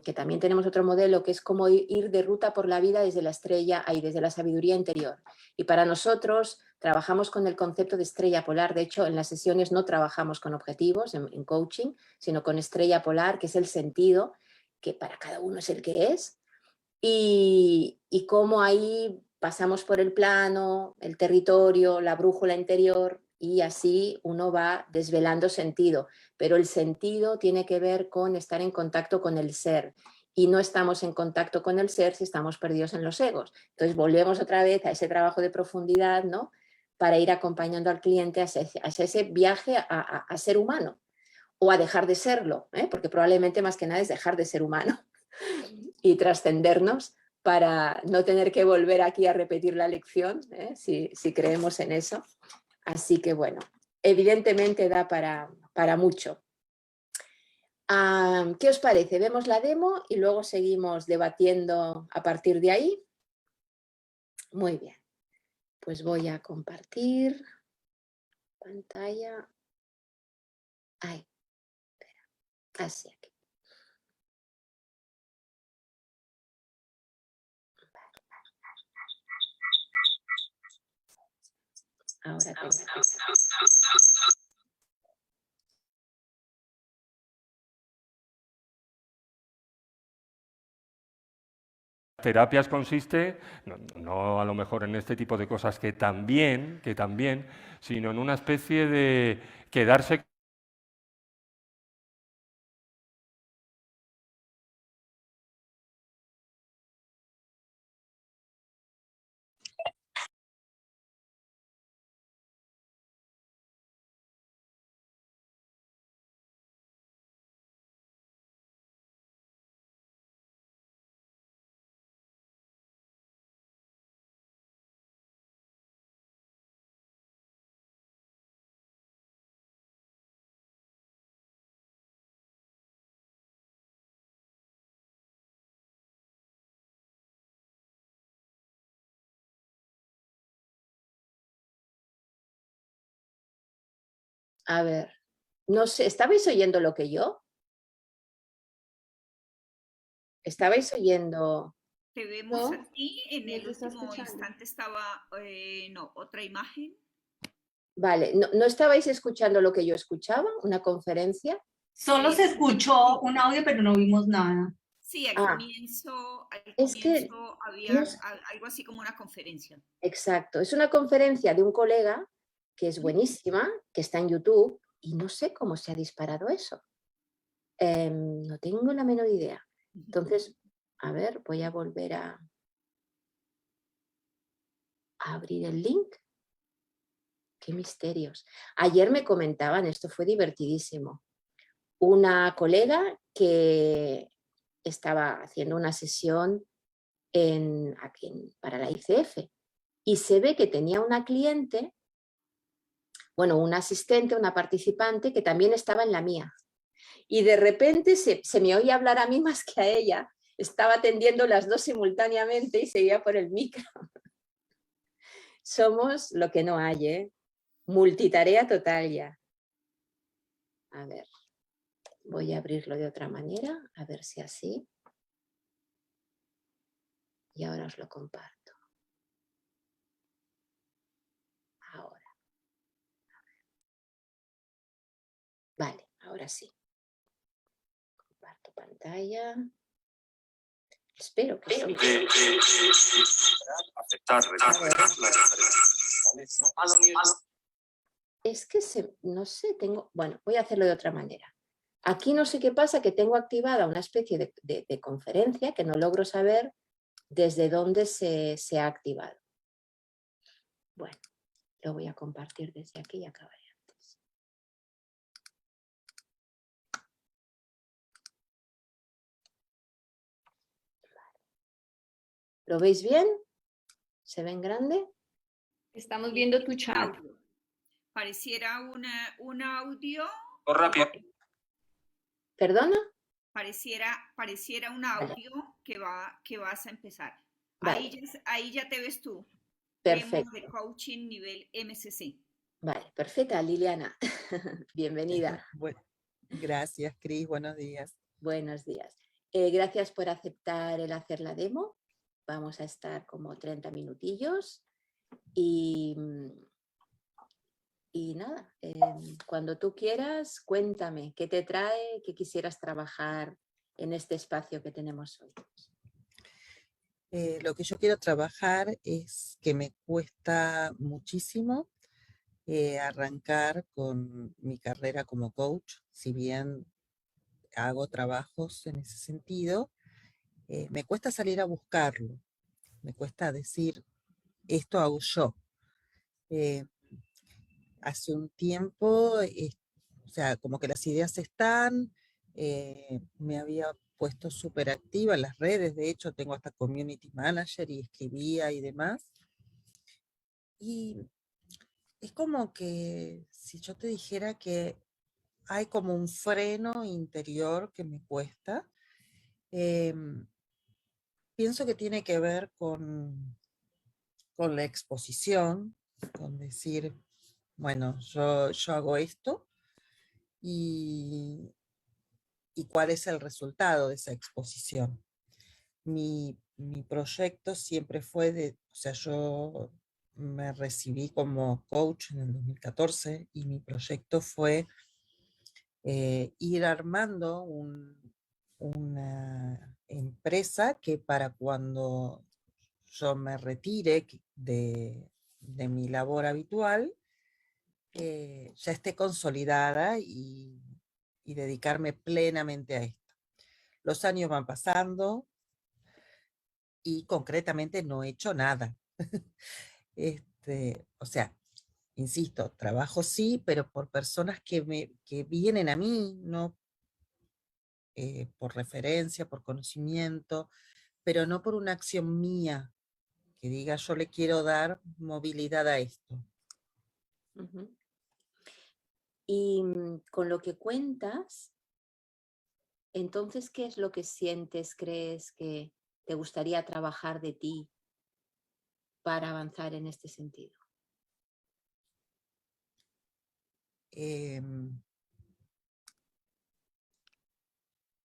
que también tenemos otro modelo que es cómo ir de ruta por la vida desde la estrella y desde la sabiduría interior. Y para nosotros trabajamos con el concepto de estrella polar. De hecho, en las sesiones no trabajamos con objetivos en coaching, sino con estrella polar, que es el sentido, que para cada uno es el que es. Y cómo ahí pasamos por el plano, el territorio, la brújula interior, y así uno va desvelando sentido. Pero el sentido tiene que ver con estar en contacto con el ser. Y no estamos en contacto con el ser si estamos perdidos en los egos. Entonces volvemos otra vez a ese trabajo de profundidad, ¿no? Para ir acompañando al cliente hacia ese viaje a ser humano o a dejar de serlo, porque probablemente más que nada es dejar de ser humano y trascendernos para no tener que volver aquí a repetir la lección, si creemos en eso. Así que bueno, evidentemente da para mucho. ¿Qué os parece? Vemos la demo y luego seguimos debatiendo a partir de ahí. Muy bien, pues voy a compartir pantalla. Ahí, espera, así aquí. Ahora tengo que... Terapias consiste, no a lo mejor en este tipo de cosas que también, sino en una especie de quedarse A ver, no sé, ¿estabais oyendo lo que yo? ¿Estabais oyendo? Te vemos No, a ti. En no el te está último escuchando. instante estaba, no, otra imagen. Vale, ¿no estabais escuchando lo que yo escuchaba? ¿Una conferencia? Solo se escuchó un audio, pero no vimos nada. Sí, al Ah, comienzo es que había no es- algo así como una conferencia. exacto, es una conferencia de un colega que es buenísima, que está en YouTube, y no sé cómo se ha disparado eso. No tengo la menor idea. Entonces, a ver, voy a volver a abrir el link. Qué misterios. Ayer me comentaban, esto fue divertidísimo, una colega que estaba haciendo una sesión para la ICF y se ve que tenía una cliente, bueno, una asistente, una participante que también estaba en la mía. Y de repente se me oía hablar a mí más que a ella. Estaba atendiendo las dos simultáneamente y seguía por el micro. Somos lo que no hay, ¿eh? Multitarea total ya. A ver, voy a abrirlo de otra manera, a ver si así. Y ahora os lo comparto. Ahora. Vale, ahora sí. Comparto pantalla. Espero que sí. Es que no sé, bueno, voy a hacerlo de otra manera. Aquí no sé qué pasa, que tengo activada una especie de conferencia que no logro saber desde dónde se ha activado. Bueno, lo voy a compartir desde aquí y acabaré antes. Vale. ¿Lo veis bien? ¿Se ve en grande? Estamos viendo tu chat. Audio. Pareciera un audio. Rápido. ¿Perdona? Pareciera un audio que vas a empezar. Vale. Ahí ya te ves tú. Perfecto. Demo de coaching nivel MCC. Vale, perfecta, Liliana. Bienvenida. Bueno, gracias, Cris. Buenos días. Buenos días. Gracias por aceptar el hacer la demo. Vamos a estar como 30 minutillos y nada, cuando tú quieras, cuéntame qué te trae, qué quisieras trabajar en este espacio que tenemos hoy. Lo que yo quiero trabajar es que me cuesta muchísimo arrancar con mi carrera como coach, si bien hago trabajos en ese sentido, me cuesta salir a buscarlo, me cuesta decir, esto hago yo. Hace un tiempo, o sea, como que las ideas están, me había puesto súper activa en las redes, de hecho tengo hasta community manager y escribía y demás. Y es como que si yo te dijera que hay como un freno interior que me cuesta, pienso que tiene que ver con la exposición, con decir, bueno, yo hago esto y cuál es el resultado de esa exposición. Mi proyecto siempre fue o sea, yo me recibí como coach en el 2014 y mi proyecto fue ir armando una empresa que para cuando yo me retire de mi labor habitual, ya esté consolidada y dedicarme plenamente a esto. Los años van pasando y concretamente no he hecho nada. O sea, insisto, trabajo sí, pero por personas que vienen a mí, no por referencia, por conocimiento, pero no por una acción mía que diga yo le quiero dar movilidad a esto. Uh-huh. Y con lo que cuentas, entonces, ¿qué es lo que sientes, crees que te gustaría trabajar de ti para avanzar en este sentido?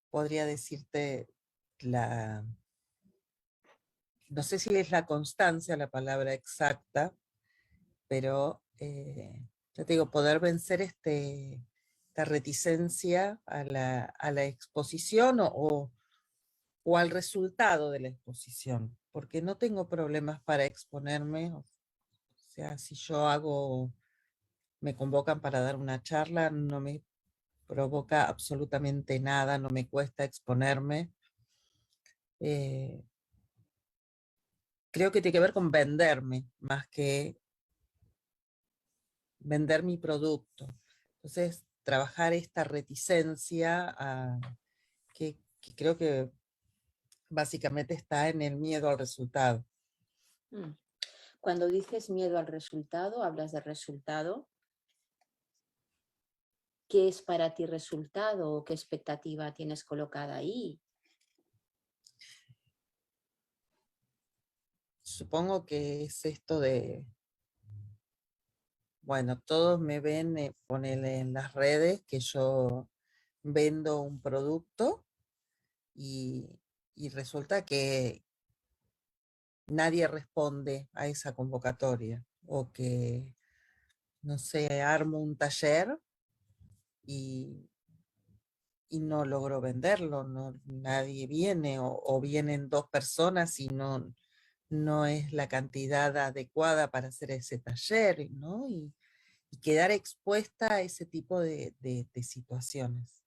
Podría decirte no sé si es la constancia la palabra exacta, pero ya te digo, poder vencer esta reticencia a la exposición o al resultado de la exposición, porque no tengo problemas para exponerme. O sea, si me convocan para dar una charla, no me provoca absolutamente nada, no me cuesta exponerme. Creo que tiene que ver con venderme, más que vender mi producto. Entonces, trabajar esta reticencia que creo que básicamente está en el miedo al resultado. Cuando dices miedo al resultado, hablas de resultado. ¿Qué es para ti resultado o qué expectativa tienes colocada ahí? Supongo que es esto de, bueno, todos me ven, ponele en las redes que yo vendo un producto y resulta que nadie responde a esa convocatoria, o que, no sé, armo un taller y no logro venderlo, nadie viene, o vienen 2 personas y no es la cantidad adecuada para hacer ese taller, ¿no? Y quedar expuesta a ese tipo de situaciones.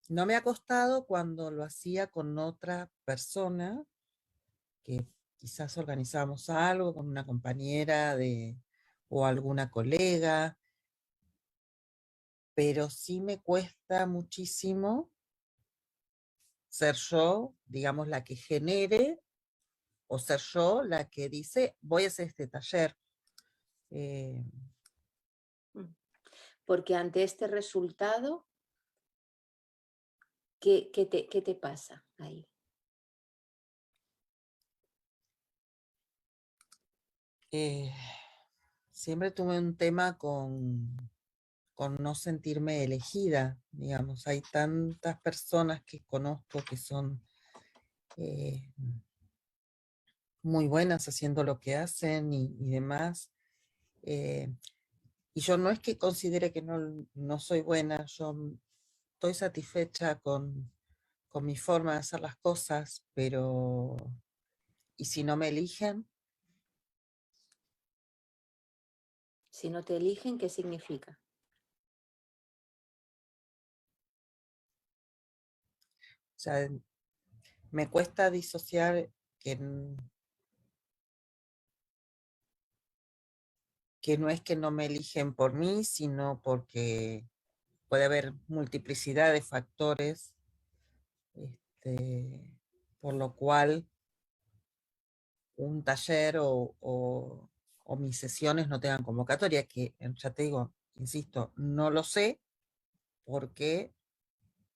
No me ha costado cuando lo hacía con otra persona, que quizás organizábamos algo con una compañera o alguna colega, pero sí me cuesta muchísimo ser yo, digamos, la que genere, o ser yo la que dice, voy a hacer este taller. Porque ante este resultado, ¿qué te pasa ahí? Siempre tuve un tema con no sentirme elegida, digamos. Hay tantas personas que conozco que son muy buenas haciendo lo que hacen y demás. Y yo no es que considere que no soy buena, yo estoy satisfecha con mi forma de hacer las cosas, pero ¿y si no me eligen? Si no te eligen, ¿qué significa? O sea, me cuesta disociar que no es que no me eligen por mí, sino porque puede haber multiplicidad de factores, por lo cual un taller o mis sesiones no tengan convocatoria, que ya te digo, insisto, no lo sé porque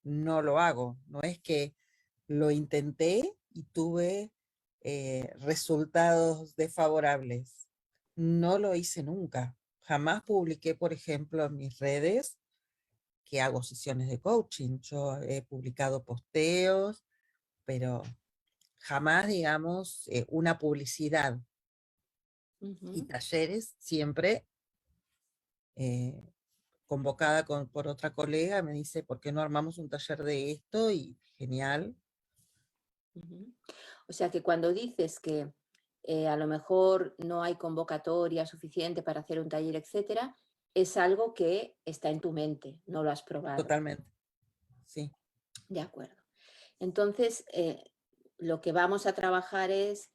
no lo hago. No es que lo intenté y tuve resultados desfavorables. No lo hice nunca. Jamás publiqué, por ejemplo, en mis redes que hago sesiones de coaching. Yo he publicado posteos, pero jamás, digamos, una publicidad. Y talleres siempre convocada por otra colega, me dice, ¿por qué no armamos un taller de esto? Y genial. O sea que cuando dices que a lo mejor no hay convocatoria suficiente para hacer un taller, etcétera, es algo que está en tu mente, no lo has probado. Totalmente, sí. De acuerdo. Entonces, lo que vamos a trabajar es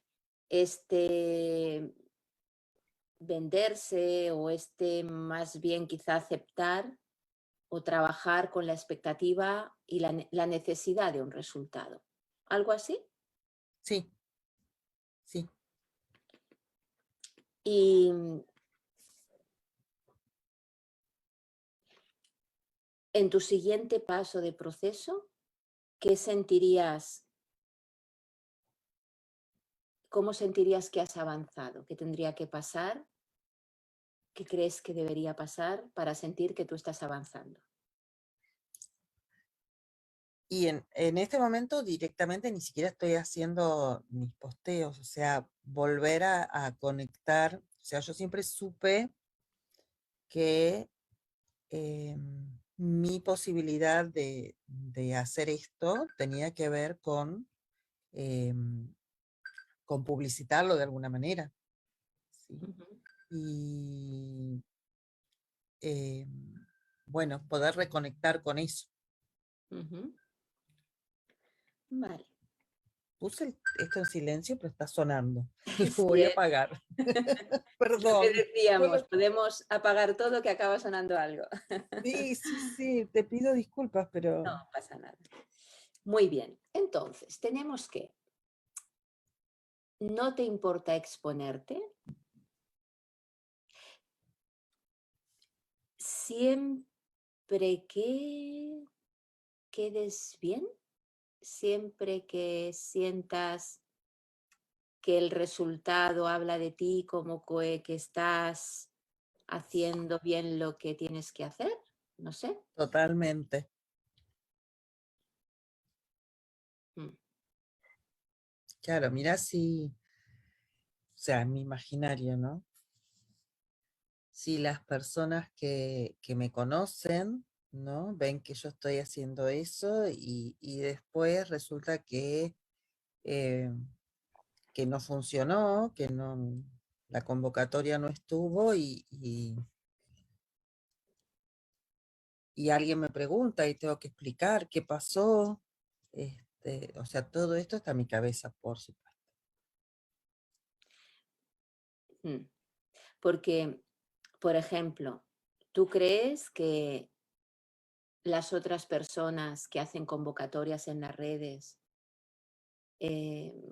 venderse o más bien quizá aceptar o trabajar con la expectativa y la necesidad de un resultado. ¿Algo así? Sí, sí. Y en tu siguiente paso de proceso, ¿qué sentirías? ¿Cómo sentirías que has avanzado? ¿Qué tendría que pasar? ¿Qué crees que debería pasar para sentir que tú estás avanzando? Y en este momento directamente ni siquiera estoy haciendo mis posteos, o sea, volver a conectar. O sea, yo siempre supe que mi posibilidad de hacer esto tenía que ver con publicitarlo de alguna manera. ¿Sí? Ujú, Y bueno, poder reconectar con eso. ujú. Vale. Puse esto en silencio, pero está sonando. Lo Sí, voy a apagar. lo que Perdón. decíamos, podemos apagar todo que acaba sonando algo. Sí, sí, sí, te pido disculpas, pero No pasa nada. Muy bien. Entonces, tenemos que, ¿no te importa exponerte? Siempre que quedes bien, siempre que sientas que el resultado habla de ti como que estás haciendo bien lo que tienes que hacer, no sé. totalmente. Mm, Claro, mira si, o sea, en mi imaginario, ¿no? Si las personas que me conocen, ¿no? Ven que yo estoy haciendo eso y después resulta eh, que no funcionó, que no, la convocatoria no estuvo y alguien me pregunta y tengo que explicar qué pasó. O sea, todo esto está en mi cabeza, por supuesto. mm. Porque, por ejemplo, ¿tú crees que las otras personas que hacen convocatorias en las redes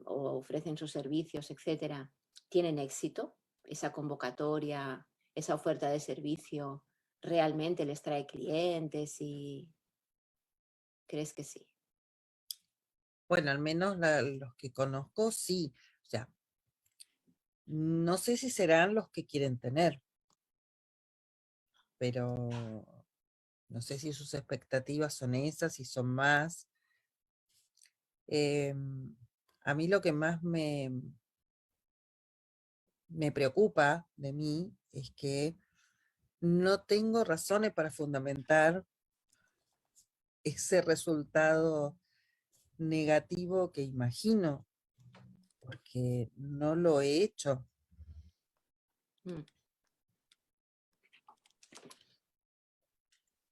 o ofrecen sus servicios, etcétera, tienen éxito? ¿Esa convocatoria, esa oferta de servicio realmente les trae clientes y crees que sí? Bueno, al menos los que conozco, sí. O sea, no sé si serán los que quieren tener, pero no sé si sus expectativas son esas, si son más. A mí lo que más me preocupa de mí es que no tengo razones para fundamentar ese resultado negativo que imagino, porque no lo he hecho. Mm.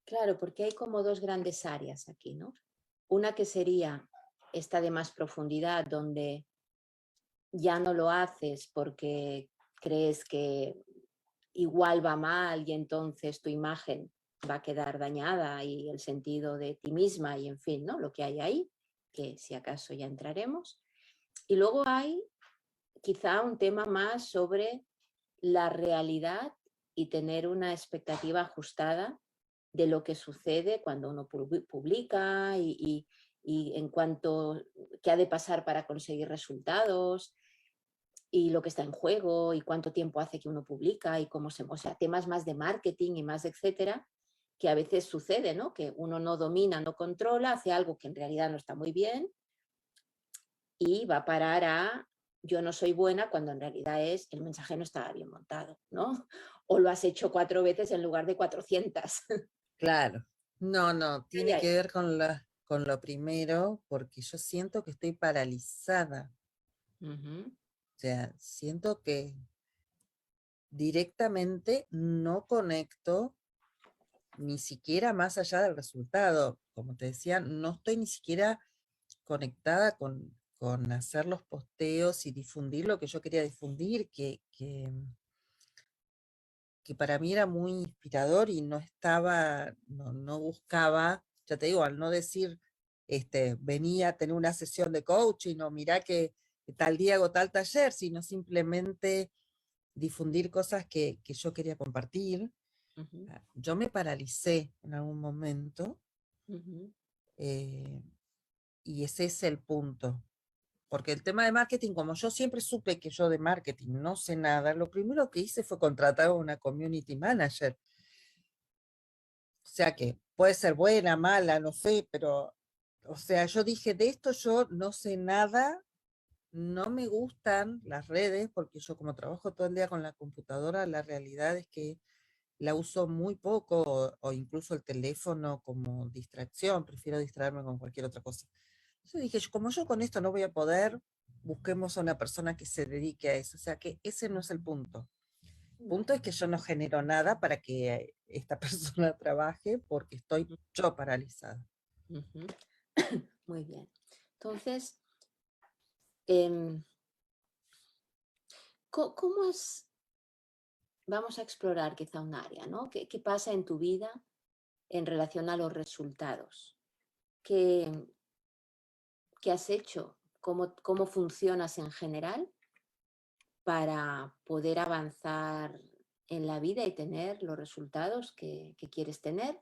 Claro, porque hay como dos grandes áreas aquí, ¿no? Una que sería esta de más profundidad, donde ya no lo haces porque crees que igual va mal y entonces tu imagen va a quedar dañada y el sentido de ti misma y en fin, ¿no? Lo que hay ahí, que si acaso ya entraremos. Y luego hay quizá un tema más sobre la realidad y tener una expectativa ajustada de lo que sucede cuando uno publica y en cuanto qué ha de pasar para conseguir resultados y lo que está en juego y cuánto tiempo hace que uno publica y cómo se, o sea, temas más de marketing y más etcétera, que a veces sucede, ¿no? Que uno no domina, no controla, hace algo que en realidad no está muy bien y va a parar a yo no soy buena cuando en realidad es el mensaje no estaba bien montado, ¿no? O lo has hecho 4 veces en lugar de 400. Claro. No, no, Hay tiene ahí. que ver con lo primero, porque yo siento que estoy paralizada. Ujú, O sea, siento que directamente no conecto ni siquiera más allá del resultado. Como te decía, no estoy ni siquiera conectada con hacer los posteos y difundir lo que yo quería difundir, que para mí era muy inspirador y no estaba, no buscaba, ya te digo, al no decir, venía a tener una sesión de coaching o mirá que tal día hago tal taller, sino simplemente difundir cosas que yo quería compartir. ujú, Yo me paralicé en algún momento ujú. eh, y ese es el punto. Porque el tema de marketing, como yo siempre supe que yo de marketing no sé nada, lo primero que hice fue contratar a una community manager. O sea que puede ser buena, mala, no sé, pero o sea, yo dije, de esto yo no sé nada, no me gustan las redes, porque yo como trabajo todo el día con la computadora, la realidad es que la uso muy poco, o incluso el teléfono como distracción, prefiero distraerme con cualquier otra cosa. Entonces dije, como yo con esto no voy a poder, busquemos a una persona que se dedique a eso. O sea que ese no es el punto. El punto es que yo no genero nada para que esta persona trabaje porque estoy yo paralizada. Ujú. Muy bien. Entonces, em, ¿cómo es? Vamos a explorar quizá un área, ¿no? ¿Qué pasa en tu vida en relación a los resultados? ¿Qué, qué has hecho? ¿Cómo funcionas en general para poder avanzar en la vida y tener los resultados que quieres tener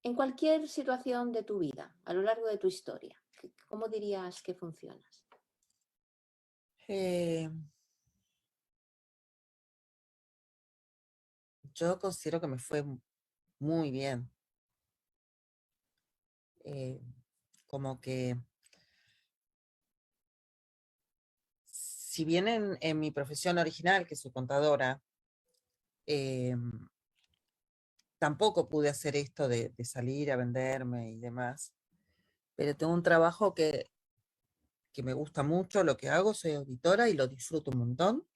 en cualquier situación de tu vida, a lo largo de tu historia? ¿Cómo dirías que funcionas? Eh, yo considero que me fue muy bien. Como que, si bien en mi profesión original, que soy contadora, eh, tampoco pude hacer esto de salir a venderme y demás, pero tengo un trabajo que me gusta mucho lo que hago, soy auditora y lo disfruto un montón,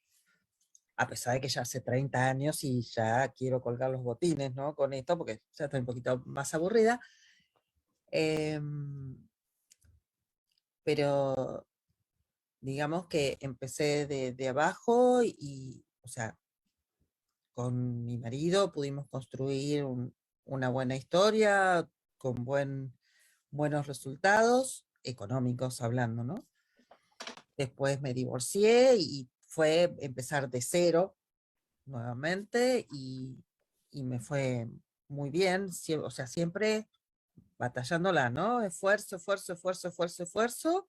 a pesar de que ya hace 30 años y ya quiero colgar los botines, ¿no? Con esto, porque ya estoy un poquito más aburrida. Pero digamos que empecé de abajo y, o sea, con mi marido pudimos construir una buena historia, con buenos resultados, económicos hablando, ¿no? Después me divorcié y fue empezar de cero nuevamente y me fue muy bien, o sea, siempre batallándola, ¿no? Esfuerzo, esfuerzo, esfuerzo, esfuerzo, esfuerzo,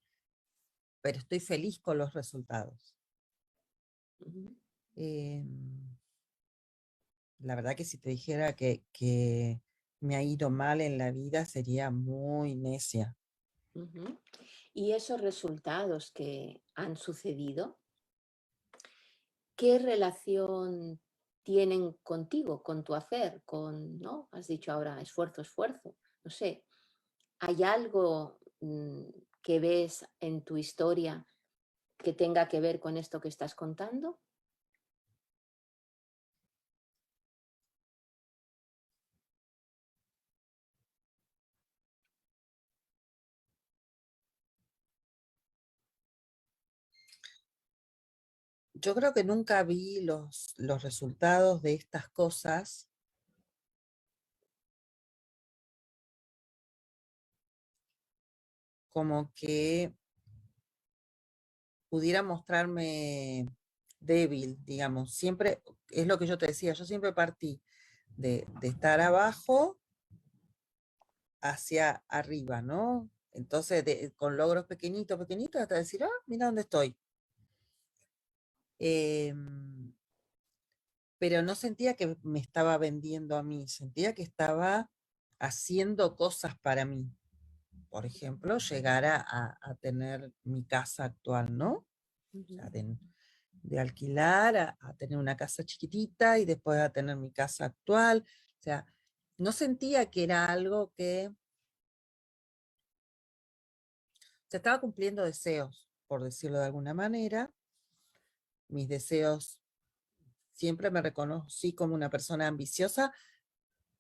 pero estoy feliz con los resultados. Ujú. La verdad que si te dijera que me ha ido mal en la vida sería muy necia. Ujú. Y esos resultados que han sucedido, ¿qué relación tienen contigo, con tu hacer, ¿no? Has dicho ahora esfuerzo, esfuerzo. No sé, ¿hay algo que ves en tu historia que tenga que ver con esto que estás contando? Yo creo que nunca vi los resultados de estas cosas como que pudiera mostrarme débil, digamos. Siempre, es lo que yo te decía, yo siempre partí de estar abajo hacia arriba, ¿no? Entonces, con logros pequeñitos, pequeñitos, hasta decir, ah, mira dónde estoy. Pero no sentía que me estaba vendiendo a mí, sentía que estaba haciendo cosas para mí. Por ejemplo, llegar a tener mi casa actual, ¿no? O sea, de alquilar a tener una casa chiquitita y después a tener mi casa actual. O sea, no sentía que era algo que se estaba cumpliendo deseos, por decirlo de alguna manera. Mis deseos, siempre me reconocí como una persona ambiciosa,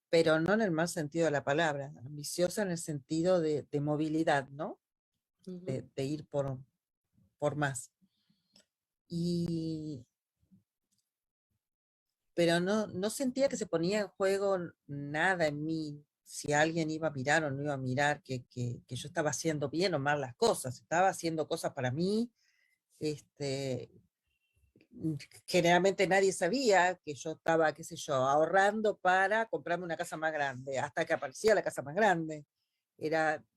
pero no en el mal sentido de la palabra, ambiciosa en el sentido de movilidad, ¿no? Ujú. De ir por más. Y, pero no sentía que se ponía en juego nada en mí, si alguien iba a mirar o no iba a mirar, que yo estaba haciendo bien o mal las cosas, estaba haciendo cosas para mí, este, generalmente nadie sabía que yo estaba, qué sé yo, ahorrando para comprarme una casa más grande, hasta que aparecía la casa más grande.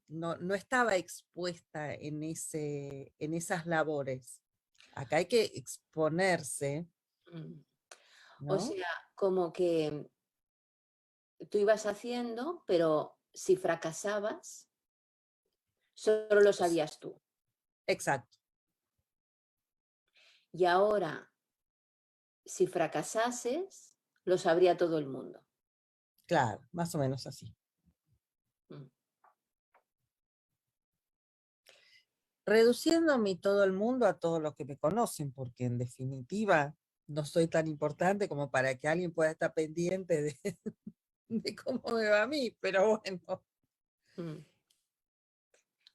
No estaba expuesta en esas labores. Acá hay que exponerse, Mm. O ¿no? sea, como que tú ibas haciendo, pero si fracasabas, Solo lo sabías tú. Exacto. Y ahora, si fracasases, lo sabría todo el mundo. Claro, más o menos así. Mm. Reduciéndome todo el mundo a todos los que me conocen, porque en definitiva no soy tan importante como para que alguien pueda estar pendiente de cómo me va a mí, pero bueno. Mm.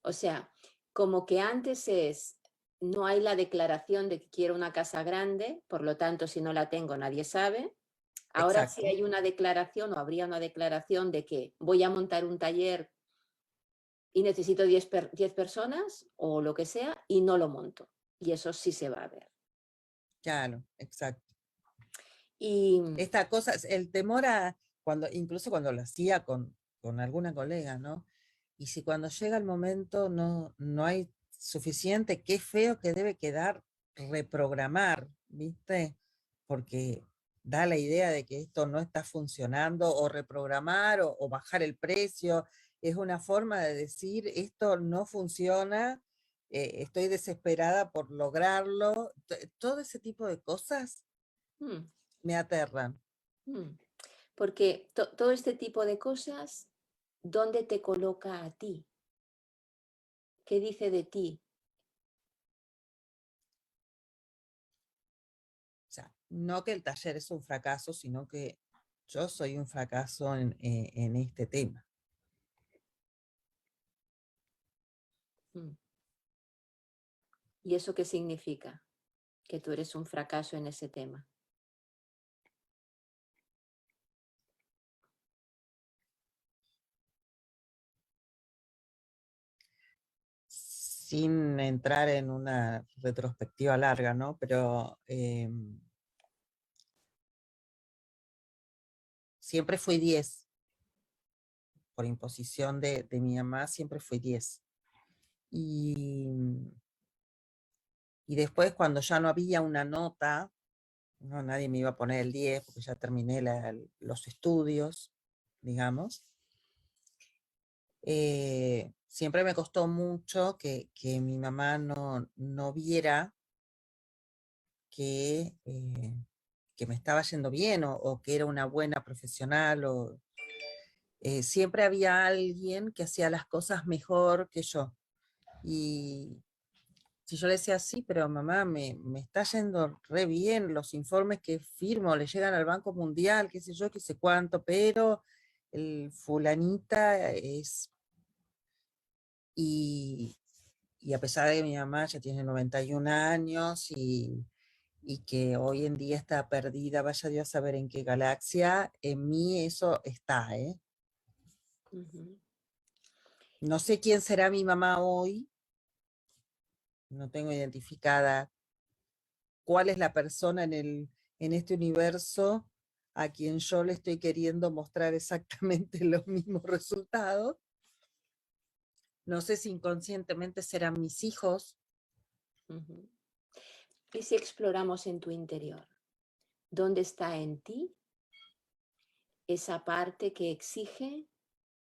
O sea, como que antes no hay la declaración de que quiero una casa grande, por lo tanto, si no la tengo, nadie sabe. Ahora Exacto. sí hay una declaración o habría una declaración de que voy a montar un taller y necesito 10 personas o lo que sea y no lo monto. Y eso sí se va a ver. Claro, exacto. Y Esta cosa, el temor a, incluso cuando lo hacía con alguna colega, ¿no? Y si cuando llega el momento no hay suficiente, qué feo que debe quedar reprogramar, ¿viste? Porque da la idea de que esto no está funcionando, o reprogramar o bajar el precio. Es una forma de decir, esto no funciona, estoy desesperada por lograrlo. Todo ese tipo de cosas mm, me aterran. porque todo este tipo de cosas, ¿dónde te coloca a ti? ¿Qué dice de ti? O sea, no que el taller es un fracaso, sino que yo soy un fracaso en este tema. ¿Y eso qué significa? Que tú eres un fracaso en ese tema. Sin entrar en una retrospectiva larga, ¿no? Pero siempre fui 10. Por imposición de mi mamá, siempre fui 10. Y después, cuando ya no había una nota, no, nadie me iba a poner el 10 porque ya terminé los estudios, digamos. Siempre me costó mucho que mi mamá no viera que me estaba yendo bien o que era una buena profesional. Siempre había alguien que hacía las cosas mejor que yo. Y si yo le decía, sí, pero mamá, me está yendo re bien, los informes que firmo le llegan al Banco Mundial, qué sé yo, qué sé cuánto, pero el fulanita es... Y a pesar de que mi mamá ya tiene 91 años y que hoy en día está perdida, vaya Dios a saber en qué galaxia, en mí eso está, ¿eh? No sé quién será mi mamá hoy, no tengo identificada cuál es la persona en este universo a quien yo le estoy queriendo mostrar exactamente los mismos resultados. No sé si inconscientemente serán mis hijos. ¿Y si exploramos en tu interior? ¿Dónde está en ti esa parte que exige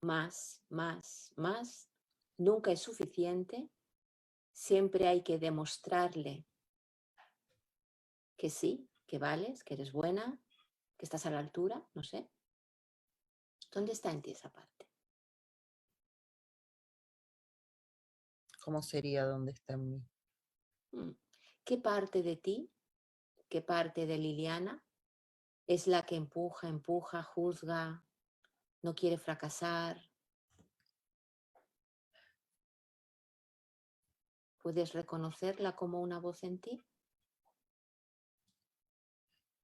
más, más, más? Nunca es suficiente. Siempre hay que demostrarle que sí, que vales, que eres buena, que estás a la altura, no sé. ¿Dónde está en ti esa parte? ¿Cómo sería dónde está en mí? ¿Qué parte de ti, qué parte de Liliana es la que empuja, juzga, no quiere fracasar? ¿Puedes reconocerla como una voz en ti?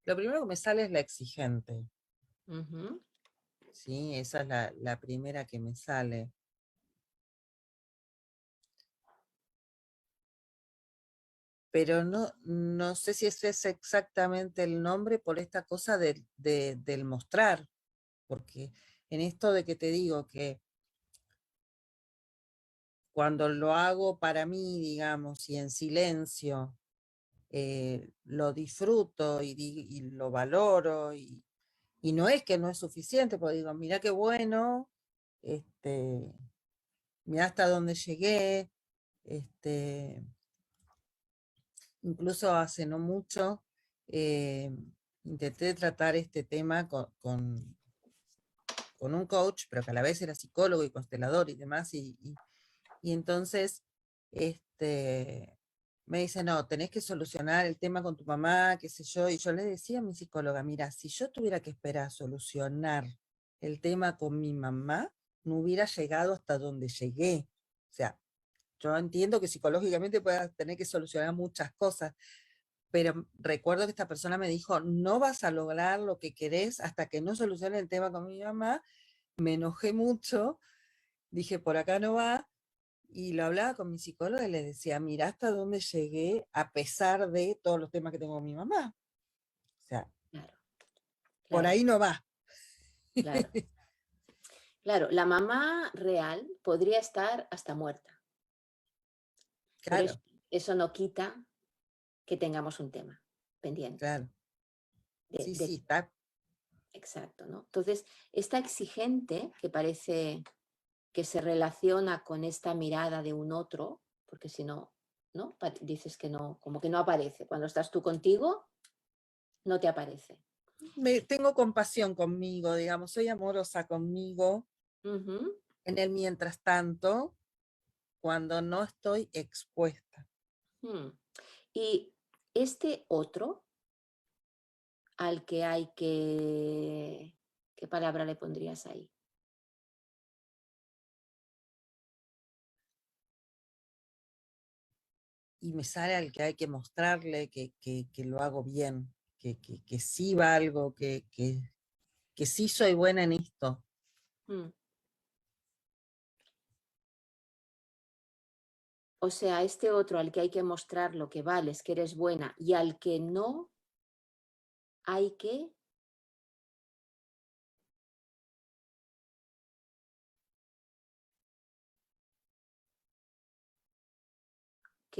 Lo primero que me sale es la exigente. Sí, esa es la primera que me sale. Pero no sé si ese es exactamente el nombre por esta cosa del mostrar, porque en esto de que te digo que cuando lo hago para mí, digamos, y en silencio, lo disfruto y lo valoro, y no es que no es suficiente, porque digo, mira qué bueno, mirá hasta dónde llegué, incluso hace no mucho intenté tratar este tema con un coach, pero que a la vez era psicólogo y constelador y demás, y entonces me dice, no, tenés que solucionar el tema con tu mamá, qué sé yo, y yo le decía a mi psicóloga, mira, si yo tuviera que esperar a solucionar el tema con mi mamá, no hubiera llegado hasta donde llegué. O sea, yo entiendo que psicológicamente puedas tener que solucionar muchas cosas, pero recuerdo que esta persona me dijo, no vas a lograr lo que querés hasta que no solucione el tema con mi mamá. Me enojé mucho, dije, por acá no va, y lo hablaba con mi psicóloga y le decía, mira hasta dónde llegué a pesar de todos los temas que tengo con mi mamá. O sea, Claro, por claro, ahí no va. claro. Claro, la mamá real podría estar hasta muerta, pero Claro, eso no quita que tengamos un tema pendiente. claro. de- Sí, de- sí, está. exacto, ¿no? Entonces, esta exigente que parece que se relaciona con esta mirada de un otro, porque si no, ¿no? Dices que no, como que no aparece. Cuando estás tú contigo, no te aparece. Tengo compasión conmigo, digamos, soy amorosa conmigo Ujú. en el mientras tanto, cuando no estoy expuesta. Mm. Y este otro al que hay que... ¿Qué palabra le pondrías ahí? Y me sale al que hay que mostrarle que lo hago bien, que sí valgo, que sí soy buena en esto. Mm. O sea, este otro al que hay que mostrar lo que vales, que eres buena, y al que no hay que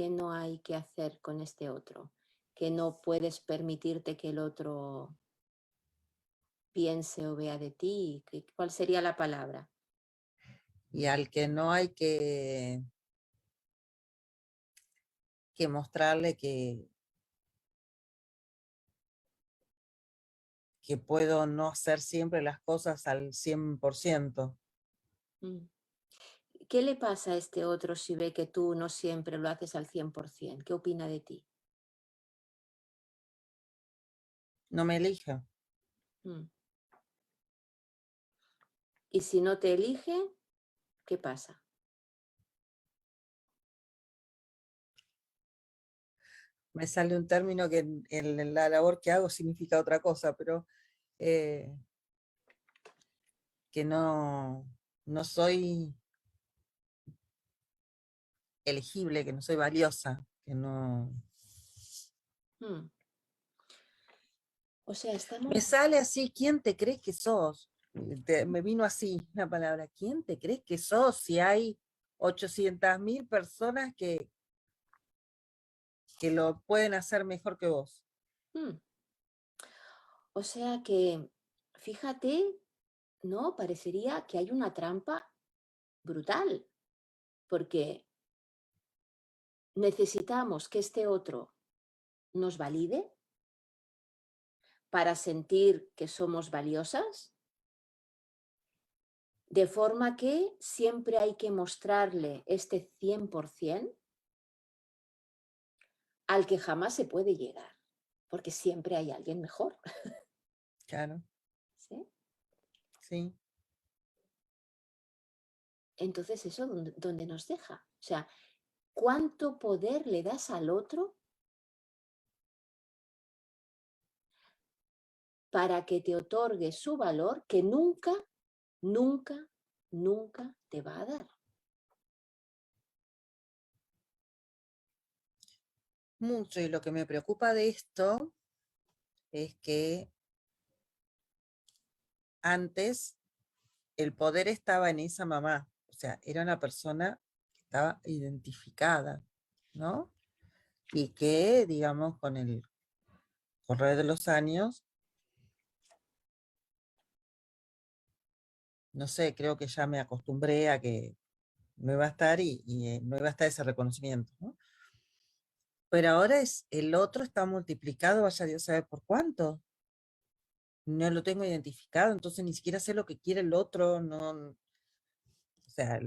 no hay que hacer con este otro, que no puedes permitirte que el otro piense o vea de ti. ¿Cuál sería la palabra? Y al que no hay que mostrarle que puedo no hacer siempre las cosas al 100%. Mm. ¿Qué le pasa a este otro si ve que tú no siempre lo haces al 100%? ¿Qué opina de ti? No me elija. Mm. Y si no te elige, ¿qué pasa? Me sale un término que en la labor que hago significa otra cosa, pero que no soy elegible, que no soy valiosa, que no... Mm. O sea, estamos... Me sale así, ¿quién te crees que sos? Me vino así la palabra, ¿quién te crees que sos si hay 800.000 personas que lo pueden hacer mejor que vos? Mm. O sea que, fíjate, ¿no? Parecería que hay una trampa brutal, porque necesitamos que este otro nos valide para sentir que somos valiosas, de forma que siempre hay que mostrarle este 100% al que jamás se puede llegar, porque siempre hay alguien mejor. Claro, ¿Sí? sí. Entonces, ¿eso dónde nos deja? O sea, ¿cuánto poder le das al otro para que te otorgue su valor que nunca, nunca, nunca te va a dar? Mucho, y lo que me preocupa de esto es que antes el poder estaba en esa mamá, o sea, era una persona que estaba identificada, ¿no? Y que, digamos, con el correr de los años, no sé, creo que ya me acostumbré a que no iba a estar y no iba a estar ese reconocimiento, ¿no? Pero ahora el otro está multiplicado, vaya Dios sabe por cuánto. No lo tengo identificado, entonces ni siquiera sé lo que quiere el otro, no, o sea,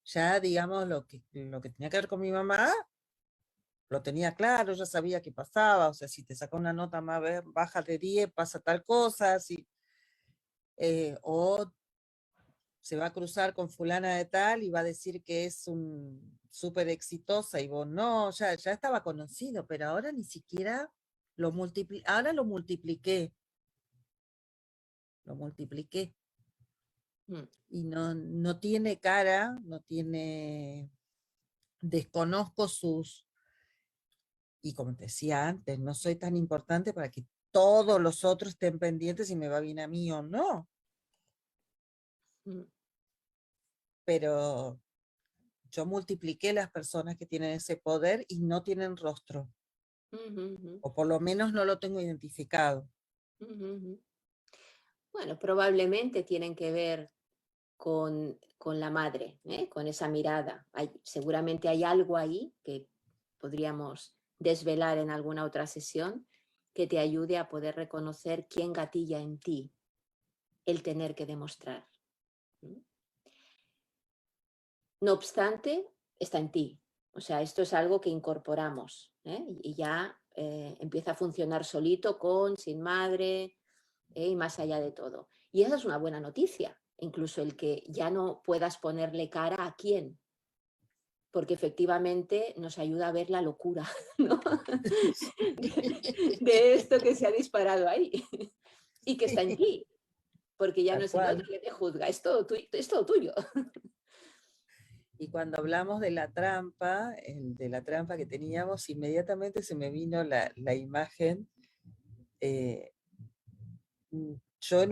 ya digamos lo que tenía que ver con mi mamá, lo tenía claro, ya sabía qué pasaba, o sea, si te saca una nota más baja de 10, pasa tal cosa, o se va a cruzar con fulana de tal y va a decir que es un súper exitosa y vos no, ya estaba conocido, pero ahora ni siquiera ahora lo multipliqué. Mm. Y no tiene cara, no tiene, desconozco y como te decía antes, no soy tan importante para que todos los otros estén pendientes si me va bien a mí o no, Mm. pero yo multipliqué las personas que tienen ese poder y no tienen rostro, Ujú, o por lo menos no lo tengo identificado. ujú, ujú. Bueno, probablemente tienen que ver con la madre, con esa mirada. Seguramente hay algo ahí que podríamos desvelar en alguna otra sesión que te ayude a poder reconocer quién gatilla en ti el tener que demostrar. ¿Mm? No obstante, está en ti. O sea, esto es algo que incorporamos, y ya empieza a funcionar solito, sin madre, y más allá de todo. Y esa es una buena noticia, incluso el que ya no puedas ponerle cara a quién, porque efectivamente nos ayuda a ver la locura, ¿no? de esto que se ha disparado ahí y que está en ti, porque ya no Tal es el otro cual. que te juzga, es todo tuyo. Y cuando hablamos de la trampa que teníamos, inmediatamente se me vino la imagen, eh, yo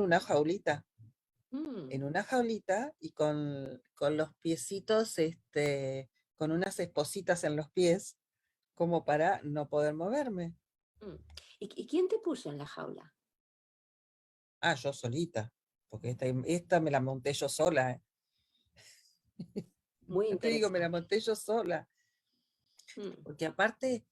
Mm, en una jaulita y con los piecitos, con unas espositas en los pies, como para no poder moverme. mm. ¿Y quién te puso en la jaula? Ah, yo solita, porque esta me la monté yo sola. Muy Yo te digo, me la interesante. monté yo sola, Mm, porque aparte,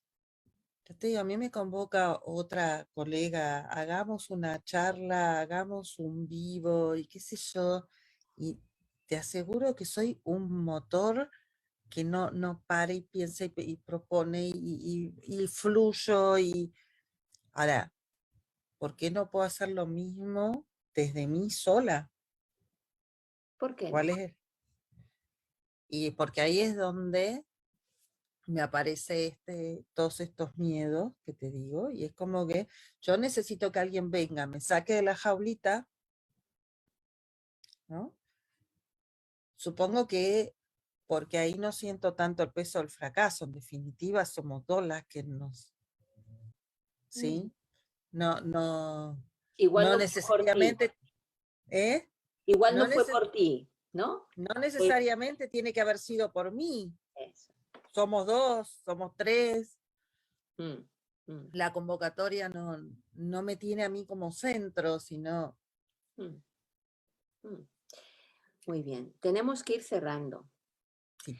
yo te digo, a mí me convoca otra colega, hagamos una charla, hagamos un vivo y qué sé yo, y te aseguro que soy un motor que no para y piensa y propone y fluyo y ahora, ¿por qué no puedo hacer lo mismo desde mí sola? ¿Por qué no? ¿Cuál es? Y porque ahí es donde me aparece todos estos miedos que te digo, y es como que yo necesito que alguien venga, me saque de la jaulita, ¿no? Supongo que porque ahí no siento tanto el peso del fracaso, en definitiva somos dos las que Mm. ¿sí? No, Igual no no fue por ti, necesariamente, ¿eh? igual No, no fue por ti, ¿no? no Fue necesariamente tiene que haber sido por mí. eso. Somos dos, somos tres. Mm, mm, La convocatoria no me tiene a mí como centro, sino... mm, mm. Muy bien, tenemos que ir cerrando. Sí.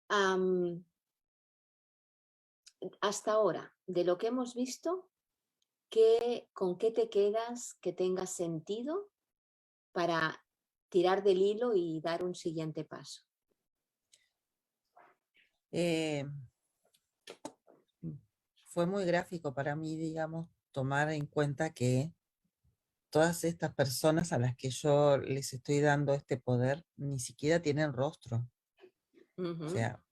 Am, hasta ahora, de lo que hemos visto, ¿con qué te quedas que tenga sentido para tirar del hilo y dar un siguiente paso? Eh, fue muy gráfico para mí, digamos, tomar en cuenta que todas estas personas a las que yo les estoy dando este poder ni siquiera tienen rostro. O Ujú, sea,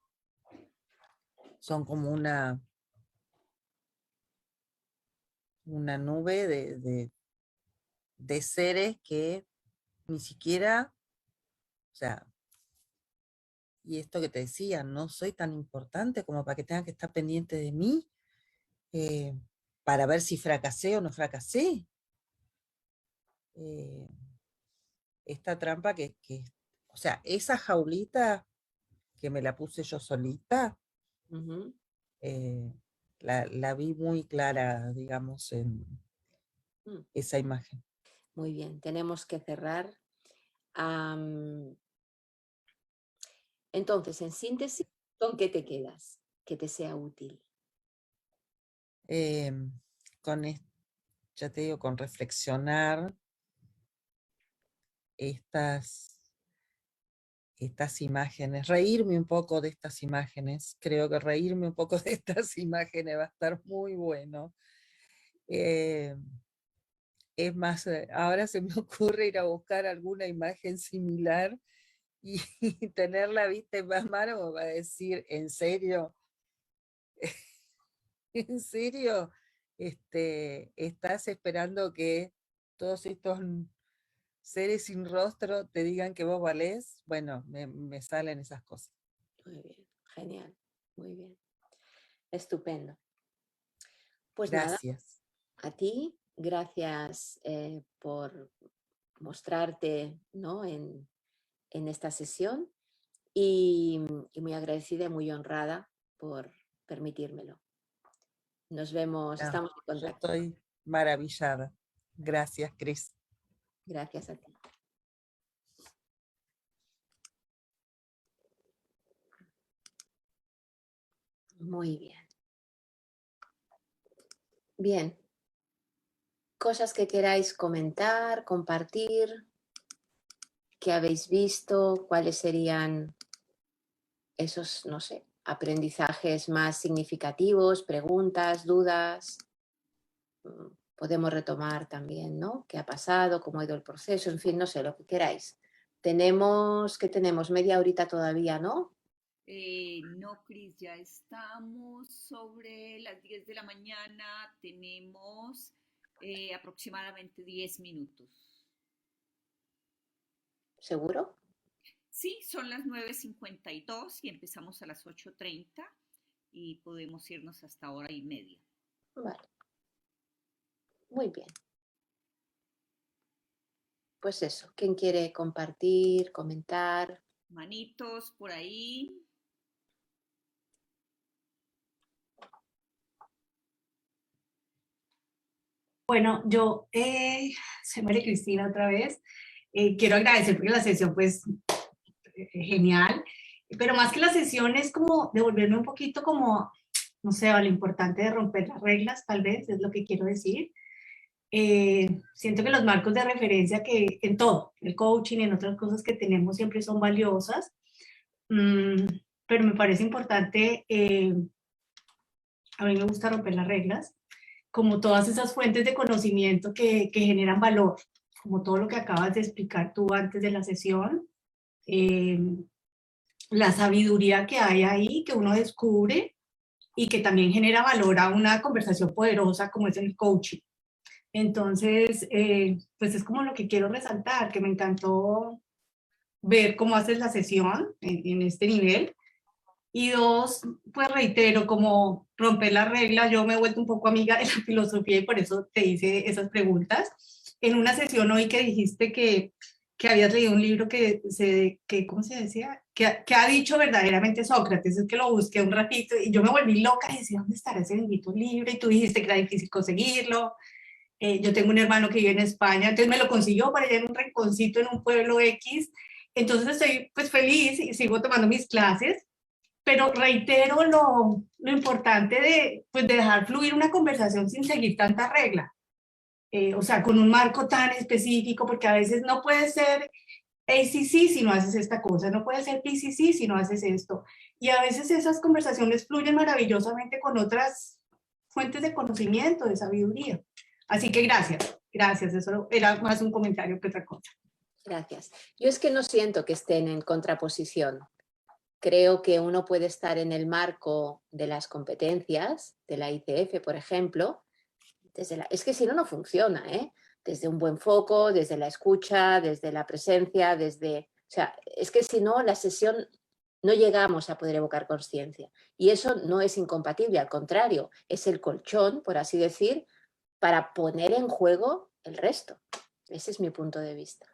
son como una nube de seres que ni siquiera, o sea, y esto que te decía, no soy tan importante como para que tengan que estar pendiente de mí, eh, para ver si fracasé o no fracasé. Eh, esta trampa o sea, esa jaulita que me la puse yo solita, ujú. eh, la vi muy clara, digamos, en Mm, esa imagen. muy bien, tenemos que cerrar. Am, Entonces, en síntesis, ¿con qué te quedas? Que te sea útil. Ya te digo, con reflexionar estas imágenes, reírme un poco de estas imágenes. Creo que reírme un poco de estas imágenes va a estar muy bueno. Es más, ahora se me ocurre ir a buscar alguna imagen similar y tenerla vista en más mano, va a decir, ¿en serio? ¿En serio? ¿Estás esperando que todos estos seres sin rostro te digan que vos valés? Bueno, me salen esas cosas. Muy bien, genial, muy bien. Estupendo. Pues Gracias. nada, a ti, gracias por mostrarte, ¿no? en esta sesión y muy agradecida y muy honrada por permitírmelo. Nos vemos, estamos en Yo contacto. estoy maravillada. Gracias, Cris. Gracias a ti. Muy bien. Bien. Cosas que queráis comentar, compartir, que habéis visto, cuáles serían esos, no sé, aprendizajes más significativos, preguntas, dudas. Podemos retomar también, ¿no? ¿Qué ha pasado? ¿Cómo ha ido el proceso? En fin, no sé, lo que queráis. Tenemos media horita todavía, ¿no? No, Cris, ya estamos sobre las 10 de la mañana, tenemos aproximadamente 10 minutos. ¿Seguro? Sí, son las 9:52 y empezamos a las 8:30 y podemos irnos hasta hora y media. Vale. Muy bien. Pues eso, ¿quién quiere compartir, comentar? Manitos por ahí. Bueno, yo, soy María Cristina otra vez. Quiero agradecer porque la sesión, pues, genial. Pero más que la sesión es como devolverme un poquito como, no sé, a lo importante de romper las reglas, tal vez, es lo que quiero decir. Siento que los marcos de referencia que en todo, el coaching, en otras cosas que tenemos siempre son valiosas, pero me parece importante, a mí me gusta romper las reglas, como todas esas fuentes de conocimiento que generan valor, como todo lo que acabas de explicar tú antes de la sesión, la sabiduría que hay ahí, que uno descubre y que también genera valor a una conversación poderosa como es el coaching. Entonces, pues es como lo que quiero resaltar, que me encantó ver cómo haces la sesión en este nivel. Y dos, pues reitero, como romper la regla, yo me he vuelto un poco amiga de la filosofía y por eso te hice esas preguntas. En una sesión hoy que dijiste que habías leído un libro que ¿cómo se decía? Que ha dicho verdaderamente Sócrates, es que lo busqué un ratito y yo me volví loca y decía, ¿dónde estará ese bendito libro? Y tú dijiste que era difícil conseguirlo. Yo tengo un hermano que vive en España, entonces me lo consiguió para allá en un rinconcito en un pueblo X. Entonces estoy pues feliz y sigo tomando mis clases, pero reitero lo importante de, pues, de dejar fluir una conversación sin seguir tanta regla. O sea, con un marco tan específico, porque a veces no puede ser ACC si no haces esta cosa, no puede ser PCC si no haces esto. Y a veces esas conversaciones fluyen maravillosamente con otras fuentes de conocimiento, de sabiduría. Así que gracias, eso era más un comentario que otra cosa. Gracias. Yo es que no siento que estén en contraposición. Creo que uno puede estar en el marco de las competencias, de la ICF, por ejemplo, es que si no, no funciona, ¿eh? Desde un buen foco, desde la escucha, desde la presencia, o sea, es que si no, la sesión no llegamos a poder evocar consciencia. Y eso no es incompatible, al contrario, es el colchón, por así decir, para poner en juego el resto. Ese es mi punto de vista.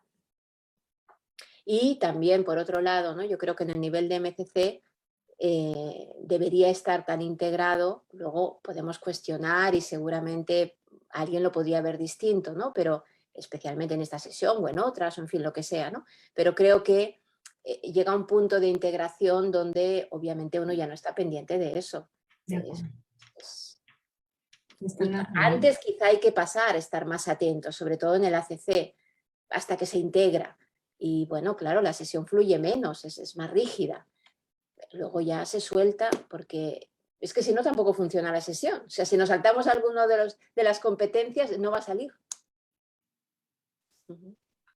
Y también, por otro lado, ¿no? Yo creo que en el nivel de MCC debería estar tan integrado, luego podemos cuestionar y seguramente alguien lo podría ver distinto, ¿no? Pero especialmente en esta sesión o en otras, o en fin, lo que sea, ¿no? Pero creo que llega un punto de integración donde obviamente uno ya no está pendiente de eso. Antes quizá hay que pasar, estar más atentos, sobre todo en el ACC, hasta que se integra. Y bueno, claro, la sesión fluye menos, es más rígida. Luego ya se suelta porque es que si no tampoco funciona la sesión. O sea, si nos saltamos alguno de las competencias no va a salir.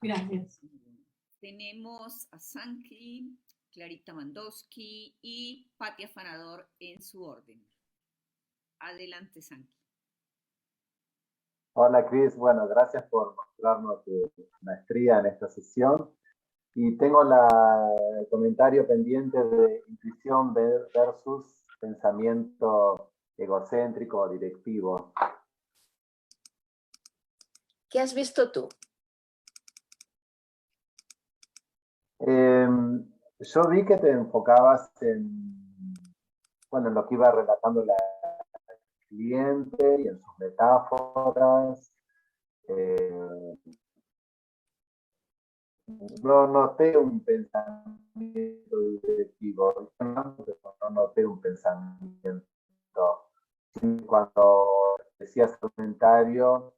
Gracias. Tenemos a Sanki, Clarita Mandowski y Patti Afanador en su orden. Adelante, Sanki. Hola, Cris. Bueno, gracias por mostrarnos tu maestría en esta sesión. Y tengo el comentario pendiente de intuición versus pensamiento egocéntrico o directivo. ¿Qué has visto tú? Yo vi que te enfocabas en lo que iba relatando la cliente y en sus metáforas. No noté un pensamiento directivo, no noté un pensamiento. Cuando decías el comentario,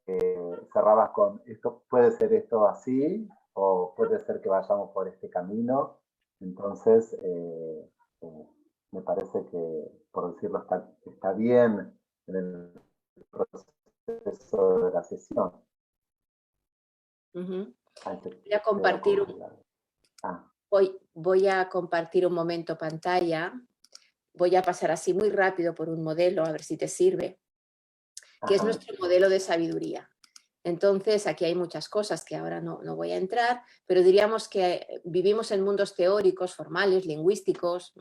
cerrabas con esto, puede ser esto así, o puede ser que vayamos por este camino. Entonces, me parece que, por decirlo, está bien en el proceso de la sesión. Voy a compartir voy a compartir un momento pantalla. Voy a pasar así muy rápido por un modelo, a ver si te sirve, que es nuestro modelo de sabiduría. Entonces, aquí hay muchas cosas que ahora no voy a entrar, pero diríamos que vivimos en mundos teóricos, formales, lingüísticos.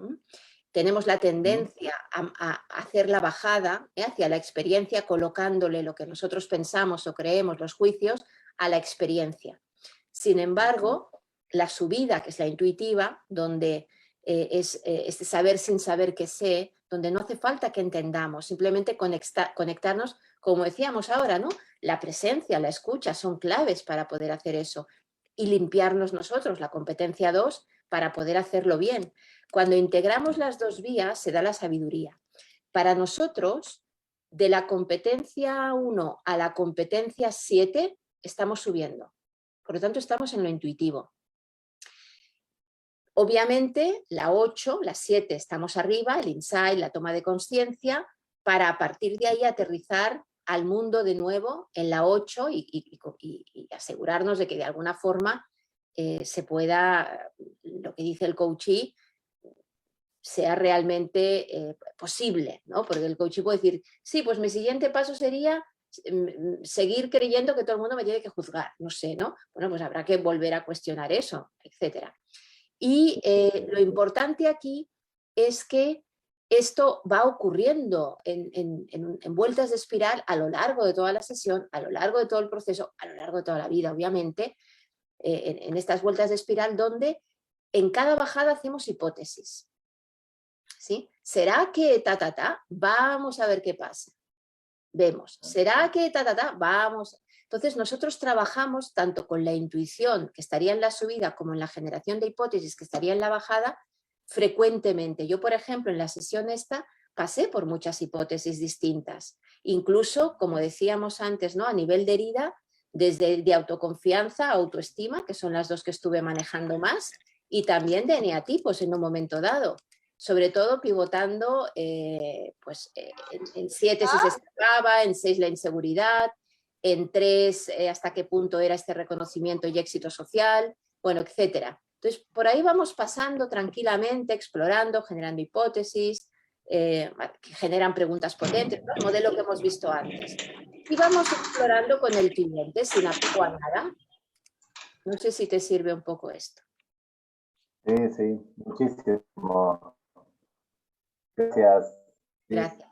Tenemos la tendencia a hacer la bajada hacia la experiencia, colocándole lo que nosotros pensamos o creemos, los juicios, a la experiencia. Sin embargo, la subida, que es la intuitiva, donde es este saber sin saber que sé, donde no hace falta que entendamos, simplemente conectarnos, como decíamos ahora, ¿no? La presencia, la escucha son claves para poder hacer eso y limpiarnos nosotros, la competencia 2, para poder hacerlo bien. Cuando integramos las dos vías se da la sabiduría. Para nosotros, de la competencia 1 a la competencia 7, estamos subiendo. Por lo tanto, estamos en lo intuitivo. Obviamente, la 8, la 7, estamos arriba, el insight, la toma de conciencia, para a partir de ahí aterrizar al mundo de nuevo en la 8 y asegurarnos de que de alguna forma se pueda, lo que dice el coachee, sea realmente posible, ¿no? Porque el coachee puede decir, sí, pues mi siguiente paso sería seguir creyendo que todo el mundo me tiene que juzgar, no sé, ¿no? Bueno, pues habrá que volver a cuestionar eso, etcétera. Y lo importante aquí es que esto va ocurriendo en vueltas de espiral a lo largo de toda la sesión, a lo largo de todo el proceso, a lo largo de toda la vida, obviamente, en estas vueltas de espiral donde en cada bajada hacemos hipótesis. ¿Sí? ¿Será que Vamos a ver qué pasa. Vemos. ¿Será que Vamos. Entonces nosotros trabajamos tanto con la intuición, que estaría en la subida, como en la generación de hipótesis, que estaría en la bajada, frecuentemente. Yo, por ejemplo, en la sesión esta pasé por muchas hipótesis distintas. Incluso, como decíamos antes, ¿no? A nivel de herida, desde de autoconfianza, autoestima, que son las dos que estuve manejando más, y también de eneatipos en un momento dado. Sobre todo pivotando en 7 si se escapaba, en 6 la inseguridad, en 3 hasta qué punto era este reconocimiento y éxito social, bueno, etcétera. Entonces, por ahí vamos pasando tranquilamente, explorando, generando hipótesis, que generan preguntas potentes, ¿no? El modelo que hemos visto antes. Y vamos explorando con el cliente sin apego a nada. No sé si te sirve un poco esto. Sí, muchísimo. Gracias. Gracias.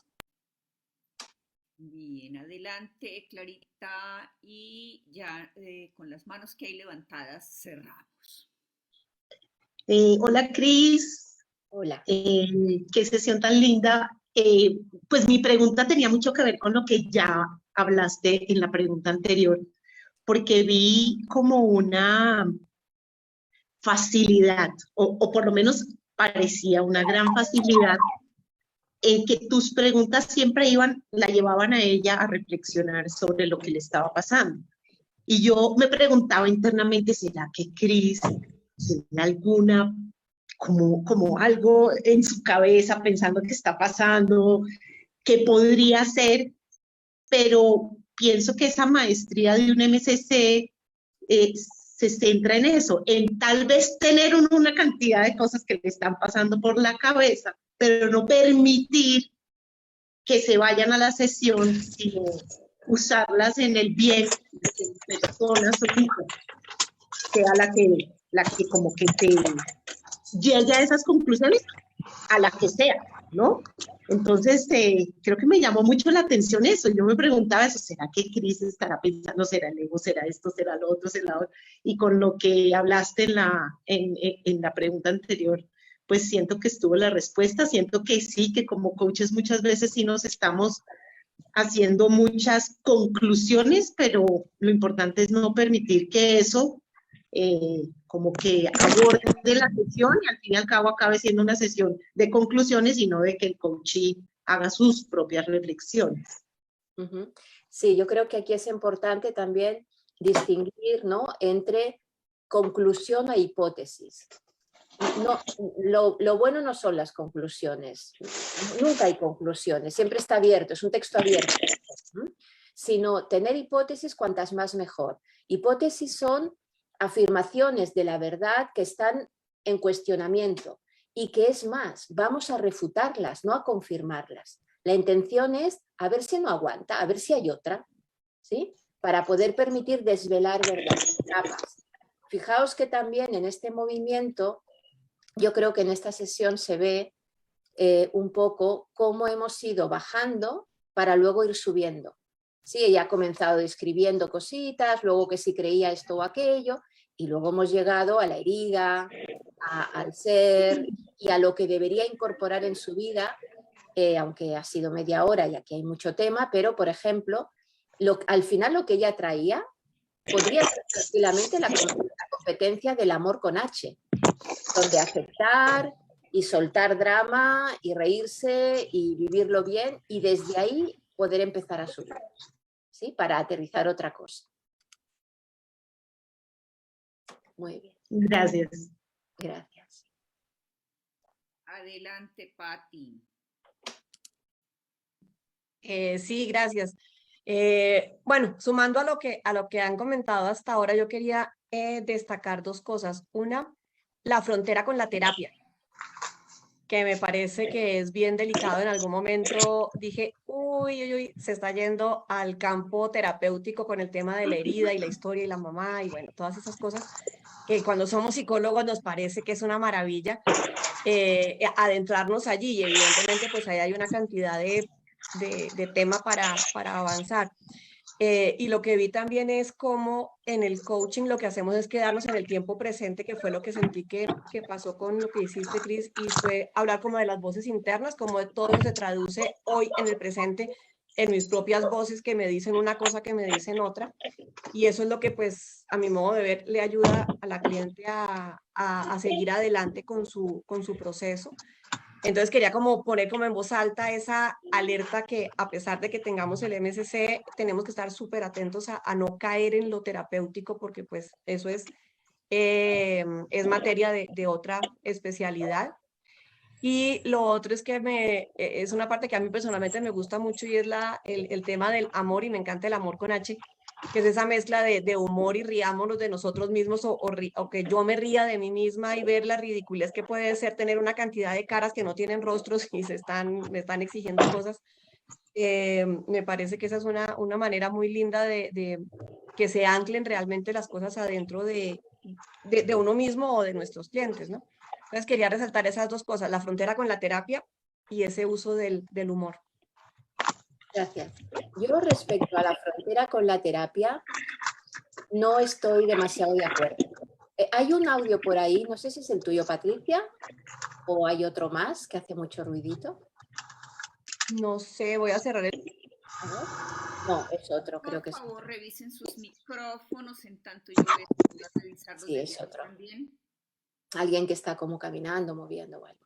Bien, adelante, Clarita, y ya con las manos que hay levantadas cerramos. Hola, Cris. Hola. Qué sesión tan linda. Pues mi pregunta tenía mucho que ver con lo que ya hablaste en la pregunta anterior, porque vi como una facilidad, o por lo menos parecía una gran facilidad, en que tus preguntas siempre la llevaban a ella a reflexionar sobre lo que le estaba pasando. Y yo me preguntaba internamente, ¿será que Cris tiene alguna, como algo en su cabeza pensando que está pasando, que podría ser? Pero pienso que esa maestría de un MCC se centra en eso, en tal vez tener una cantidad de cosas que le están pasando por la cabeza, pero no permitir que se vayan a la sesión, sino usarlas en el bien de personas o hijos, sea la que como que te llegue a esas conclusiones, a la que sea, ¿no? Entonces, creo que me llamó mucho la atención eso. Yo me preguntaba eso, ¿será que Cris estará pensando, será el ego, será esto, será lo otro, será lo otro? Y con lo que hablaste en la pregunta anterior, pues siento que estuvo la respuesta, siento que sí, que como coaches muchas veces sí nos estamos haciendo muchas conclusiones, pero lo importante es no permitir que eso como que aborde la sesión y al fin y al cabo acabe siendo una sesión de conclusiones y no de que el coachee haga sus propias reflexiones. Sí, yo creo que aquí es importante también distinguir, ¿no?, entre conclusión e hipótesis. No, lo bueno no son las conclusiones, nunca hay conclusiones, siempre está abierto, es un texto abierto, sino tener hipótesis cuantas más mejor. Hipótesis son afirmaciones de la verdad que están en cuestionamiento y que es más, vamos a refutarlas, no a confirmarlas. La intención es a ver si no aguanta, a ver si hay otra, ¿sí? Para poder permitir desvelar verdades. Fijaos que también en este movimiento, yo creo que en esta sesión se ve un poco cómo hemos ido bajando para luego ir subiendo. Sí, ella ha comenzado describiendo cositas, luego que si creía esto o aquello, y luego hemos llegado a la herida, al ser y a lo que debería incorporar en su vida, aunque ha sido media hora y aquí hay mucho tema, pero por ejemplo, al final lo que ella traía podría ser tranquilamente la competencia del amor con H, donde aceptar y soltar drama y reírse y vivirlo bien y desde ahí poder empezar a subir, ¿sí? Para aterrizar otra cosa. Muy bien. Gracias. Gracias. Adelante, Patti. Sí, gracias. Bueno, sumando a lo que han comentado hasta ahora, yo quería destacar dos cosas. Una, la frontera con la terapia, que me parece que es bien delicado. En algún momento dije, uy, se está yendo al campo terapéutico con el tema de la herida y la historia y la mamá y bueno, todas esas cosas que cuando somos psicólogos nos parece que es una maravilla adentrarnos allí y evidentemente pues ahí hay una cantidad de tema para avanzar. Y lo que vi también es cómo en el coaching lo que hacemos es quedarnos en el tiempo presente, que fue lo que sentí que pasó con lo que hiciste, Cris, y fue hablar como de las voces internas, como de todo eso se traduce hoy en el presente, en mis propias voces que me dicen una cosa, que me dicen otra, y eso es lo que pues a mi modo de ver le ayuda a la cliente a seguir adelante con su proceso. Entonces quería como poner como en voz alta esa alerta que a pesar de que tengamos el MSC, tenemos que estar súper atentos a no caer en lo terapéutico porque pues eso es materia de otra especialidad. Y lo otro es que es una parte que a mí personalmente me gusta mucho y es el tema del amor, y me encanta el amor con H, que es esa mezcla de humor y riámonos de nosotros mismos o que yo me ría de mí misma y ver la ridiculez que puede ser tener una cantidad de caras que no tienen rostros y me están exigiendo cosas. Me parece que esa es una manera muy linda de que se anclen realmente las cosas adentro de uno mismo o de nuestros clientes, ¿no? Entonces quería resaltar esas dos cosas, la frontera con la terapia y ese uso del humor. Gracias. Yo respecto a la frontera con la terapia no estoy demasiado de acuerdo. Hay un audio por ahí, no sé si es el tuyo, Patricia, o hay otro más que hace mucho ruidito. No sé, voy a cerrar el... No, es otro, creo que es. Por favor, revisen sus micrófonos en tanto yo voy a revisar los sí, es otro. también. alguien que está como caminando, moviendo o algo.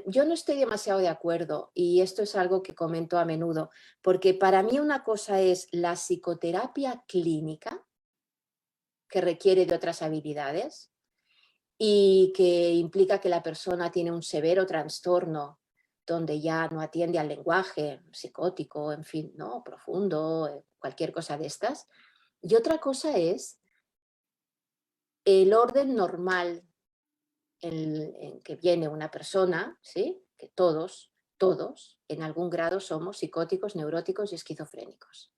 Yo no estoy demasiado de acuerdo y esto es algo que comento a menudo, porque para mí una cosa es la psicoterapia clínica, que requiere de otras habilidades y que implica que la persona tiene un severo trastorno donde ya no atiende al lenguaje psicótico, en fin, ¿no? Profundo, cualquier cosa de estas. Y otra cosa es el orden normal en que viene una persona, ¿sí? Que todos en algún grado somos psicóticos, neuróticos y esquizofrénicos.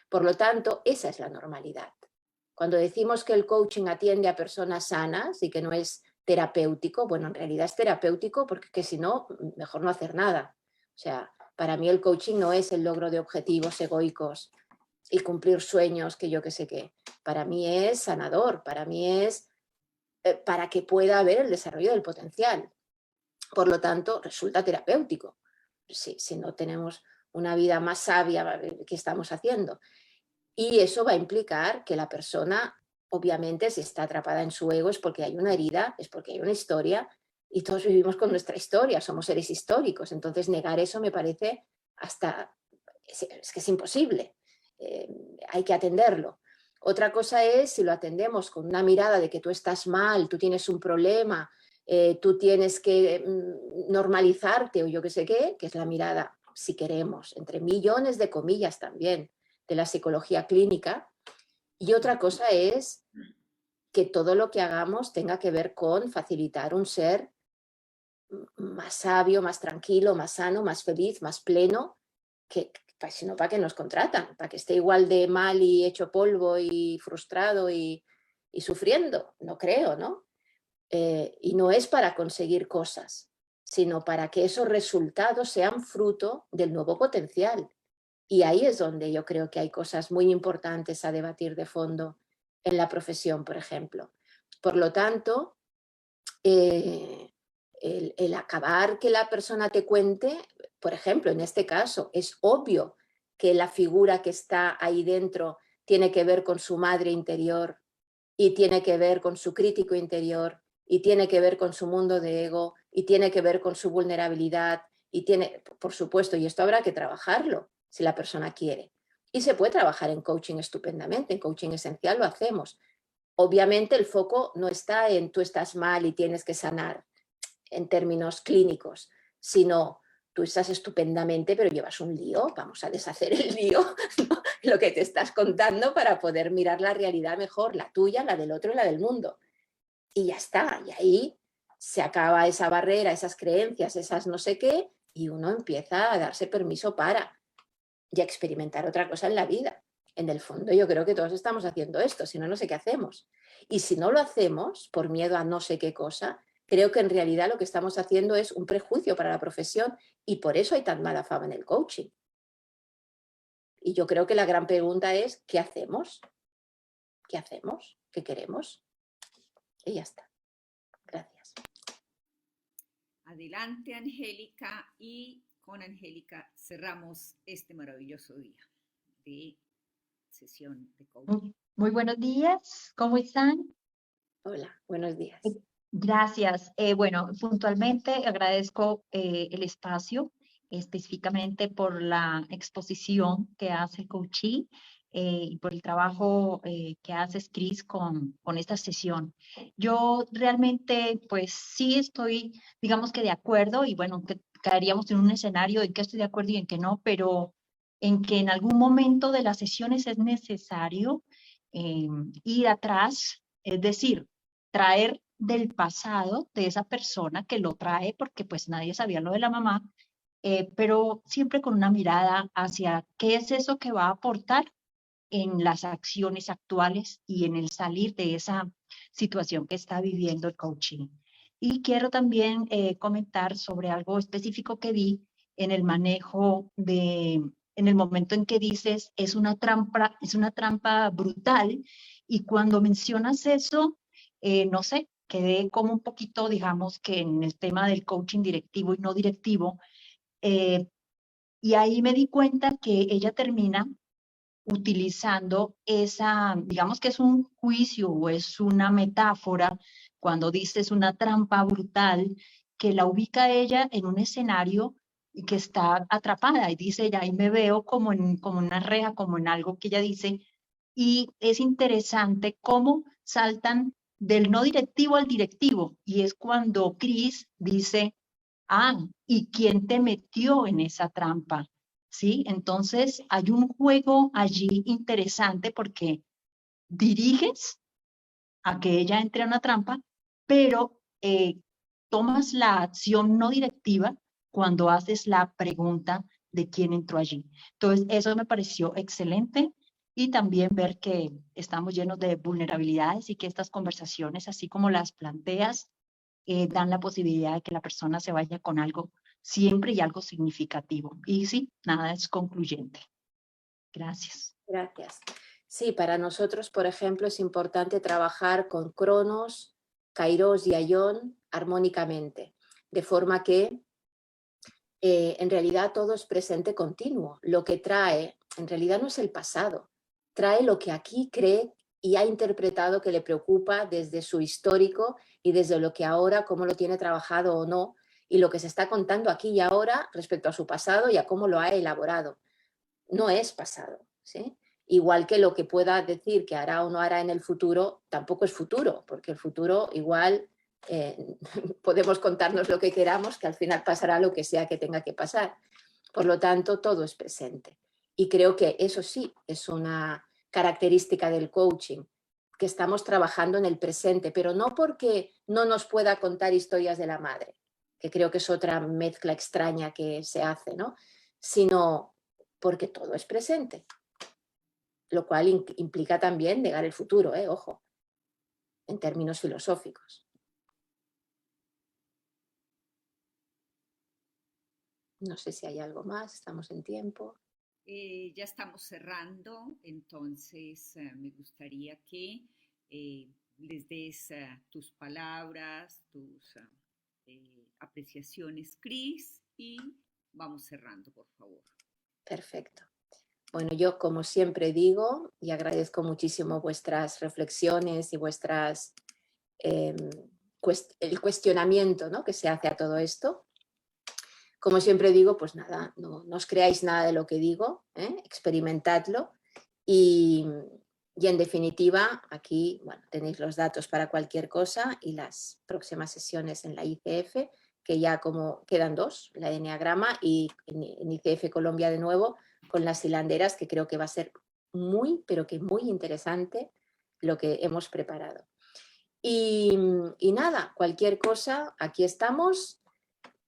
Por lo tanto, esa es la normalidad. Cuando decimos que el coaching atiende a personas sanas y que no es terapéutico, bueno, en realidad es terapéutico porque si no, mejor no hacer nada. O sea, para mí el coaching no es el logro de objetivos egoicos y cumplir sueños que yo qué sé qué. Para mí es sanador, para mí es para que pueda haber el desarrollo del potencial. Por lo tanto, resulta terapéutico. Si no tenemos una vida más sabia, ¿qué estamos haciendo? Y eso va a implicar que la persona, obviamente, si está atrapada en su ego es porque hay una herida, es porque hay una historia y todos vivimos con nuestra historia, somos seres históricos. Entonces, negar eso me parece hasta, es que es imposible. Hay que atenderlo. Otra cosa es si lo atendemos con una mirada de que tú estás mal, tú tienes un problema, tú tienes que normalizarte o yo qué sé qué, que es la mirada, si queremos, entre millones de comillas también, de la psicología clínica. Y otra cosa es que todo lo que hagamos tenga que ver con facilitar un ser más sabio, más tranquilo, más sano, más feliz, más pleno, que si no, ¿para qué nos contratan? ¿Para que esté igual de mal y hecho polvo y frustrado y sufriendo? No creo, ¿no? Y no es para conseguir cosas, sino para que esos resultados sean fruto del nuevo potencial. Y ahí es donde yo creo que hay cosas muy importantes a debatir de fondo en la profesión, por ejemplo. Por lo tanto, el acabar que la persona te cuente, por ejemplo, en este caso, es obvio que la figura que está ahí dentro tiene que ver con su madre interior y tiene que ver con su crítico interior y tiene que ver con su mundo de ego y tiene que ver con su vulnerabilidad y tiene, por supuesto, y esto habrá que trabajarlo si la persona quiere. Y se puede trabajar en coaching estupendamente, en coaching esencial lo hacemos. Obviamente el foco no está en tú estás mal y tienes que sanar en términos clínicos, sino tú estás estupendamente pero llevas un lío, vamos a deshacer el lío, ¿no? Lo que te estás contando para poder mirar la realidad mejor, la tuya, la del otro y la del mundo. Y ya está, y ahí se acaba esa barrera, esas creencias, esas no sé qué, y uno empieza a darse permiso para y a experimentar otra cosa en la vida. En el fondo yo creo que todos estamos haciendo esto, si no, no sé qué hacemos. Y si no lo hacemos por miedo a no sé qué cosa, creo que en realidad lo que estamos haciendo es un prejuicio para la profesión y por eso hay tan mala fama en el coaching. Y yo creo que la gran pregunta es, ¿qué hacemos? ¿Qué hacemos? ¿Qué queremos? Y ya está. Gracias. Adelante, Angélica, y con Angélica cerramos este maravilloso día de sesión de coaching. Muy buenos días, ¿cómo están? Hola, buenos días. Gracias. Bueno, puntualmente agradezco el espacio, específicamente por la exposición que hace Coachí y por el trabajo que haces, Cris, con esta sesión. Yo realmente, pues sí estoy, digamos que de acuerdo, y bueno, que caeríamos en un escenario en que estoy de acuerdo y en que no, pero en que en algún momento de las sesiones es necesario ir atrás, es decir, traer del pasado de esa persona que lo trae, porque pues nadie sabía lo de la mamá, pero siempre con una mirada hacia qué es eso que va a aportar en las acciones actuales y en el salir de esa situación que está viviendo el coaching. Y quiero también comentar sobre algo específico que vi en el manejo en el momento en que dices es una trampa brutal, y cuando mencionas eso, no sé, quedé como un poquito, digamos, que en el tema del coaching directivo y no directivo, y ahí me di cuenta que ella termina utilizando esa, digamos que es un juicio o es una metáfora cuando dices una trampa brutal que la ubica ella en un escenario y que está atrapada y dice ella, ahí me veo como en una reja, como en algo que ella dice, y es interesante cómo saltan del no directivo al directivo, y es cuando Chris dice, ah, ¿y quién te metió en esa trampa? ¿Sí? Entonces hay un juego allí interesante porque diriges a que ella entre a una trampa, pero tomas la acción no directiva cuando haces la pregunta de quién entró allí. Entonces, eso me pareció excelente y también ver que estamos llenos de vulnerabilidades y que estas conversaciones, así como las planteas, dan la posibilidad de que la persona se vaya con algo siempre y algo significativo. Y sí, nada es concluyente. Gracias. Gracias. Sí, para nosotros, por ejemplo, es importante trabajar con Cronos, Kairos y Aion armónicamente, de forma que en realidad todo es presente continuo. Lo que trae, en realidad no es el pasado, trae lo que aquí cree y ha interpretado que le preocupa desde su histórico y desde lo que ahora, cómo lo tiene trabajado o no, y lo que se está contando aquí y ahora respecto a su pasado y a cómo lo ha elaborado. No es pasado, ¿sí? Igual que lo que pueda decir que hará o no hará en el futuro, tampoco es futuro, porque el futuro igual podemos contarnos lo que queramos, que al final pasará lo que sea que tenga que pasar. Por lo tanto, todo es presente. Y creo que eso sí es una característica del coaching, que estamos trabajando en el presente, pero no porque no nos pueda contar historias de la madre, que creo que es otra mezcla extraña que se hace, ¿no? Sino porque todo es presente, lo cual implica también negar el futuro, ojo, en términos filosóficos. No sé si hay algo más, estamos en tiempo. Ya estamos cerrando, entonces me gustaría que les des tus palabras, tus apreciaciones, Cris, y vamos cerrando, por favor. Perfecto. Bueno, yo como siempre digo, y agradezco muchísimo vuestras reflexiones y vuestras, el cuestionamiento, ¿no?, que se hace a todo esto. Como siempre digo, pues nada, no os creáis nada de lo que digo, experimentadlo y en definitiva aquí tenéis los datos para cualquier cosa y las próximas sesiones en la ICF, que ya como quedan 2, la Enneagrama y en ICF Colombia de nuevo con las hilanderas, que creo que va a ser muy, pero que muy interesante lo que hemos preparado. Y nada, cualquier cosa, aquí estamos.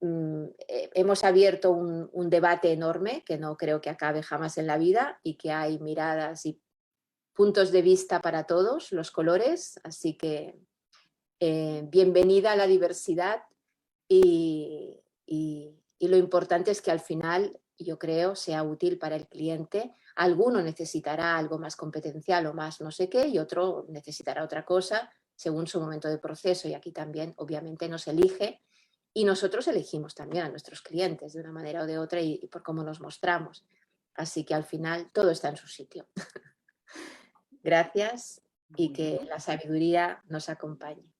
Hemos abierto un debate enorme que no creo que acabe jamás en la vida y que hay miradas y puntos de vista para todos los colores, así que bienvenida a la diversidad y lo importante es que al final yo creo sea útil para el cliente. Alguno necesitará algo más competencial o más no sé qué y otro necesitará otra cosa según su momento de proceso, y aquí también obviamente nos elige. Y nosotros elegimos también a nuestros clientes de una manera o de otra y por cómo nos mostramos. Así que al final todo está en su sitio. Gracias y que la sabiduría nos acompañe.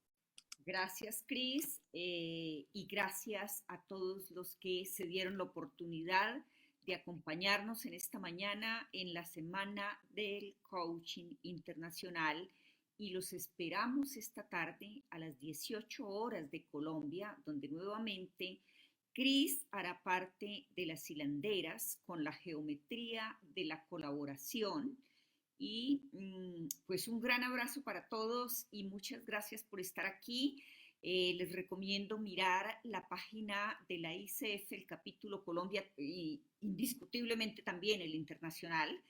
Gracias, Cris, y gracias a todos los que se dieron la oportunidad de acompañarnos en esta mañana en la Semana del Coaching Internacional. Y los esperamos esta tarde a las 18 horas de Colombia, donde nuevamente Cris hará parte de las hilanderas con la geometría de la colaboración. Y pues un gran abrazo para todos y muchas gracias por estar aquí. Les recomiendo mirar la página de la ICF, el capítulo Colombia, y indiscutiblemente también el internacional,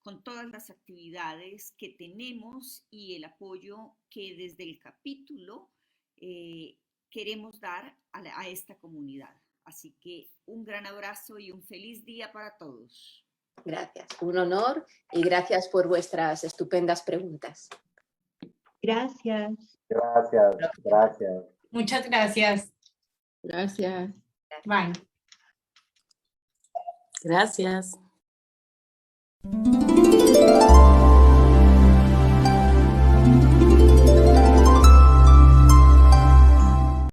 con todas las actividades que tenemos y el apoyo que desde el capítulo queremos dar a esta comunidad. Así que un gran abrazo y un feliz día para todos. Gracias, un honor y gracias por vuestras estupendas preguntas. Gracias. Gracias, gracias. Muchas gracias. Gracias. Bye. Gracias.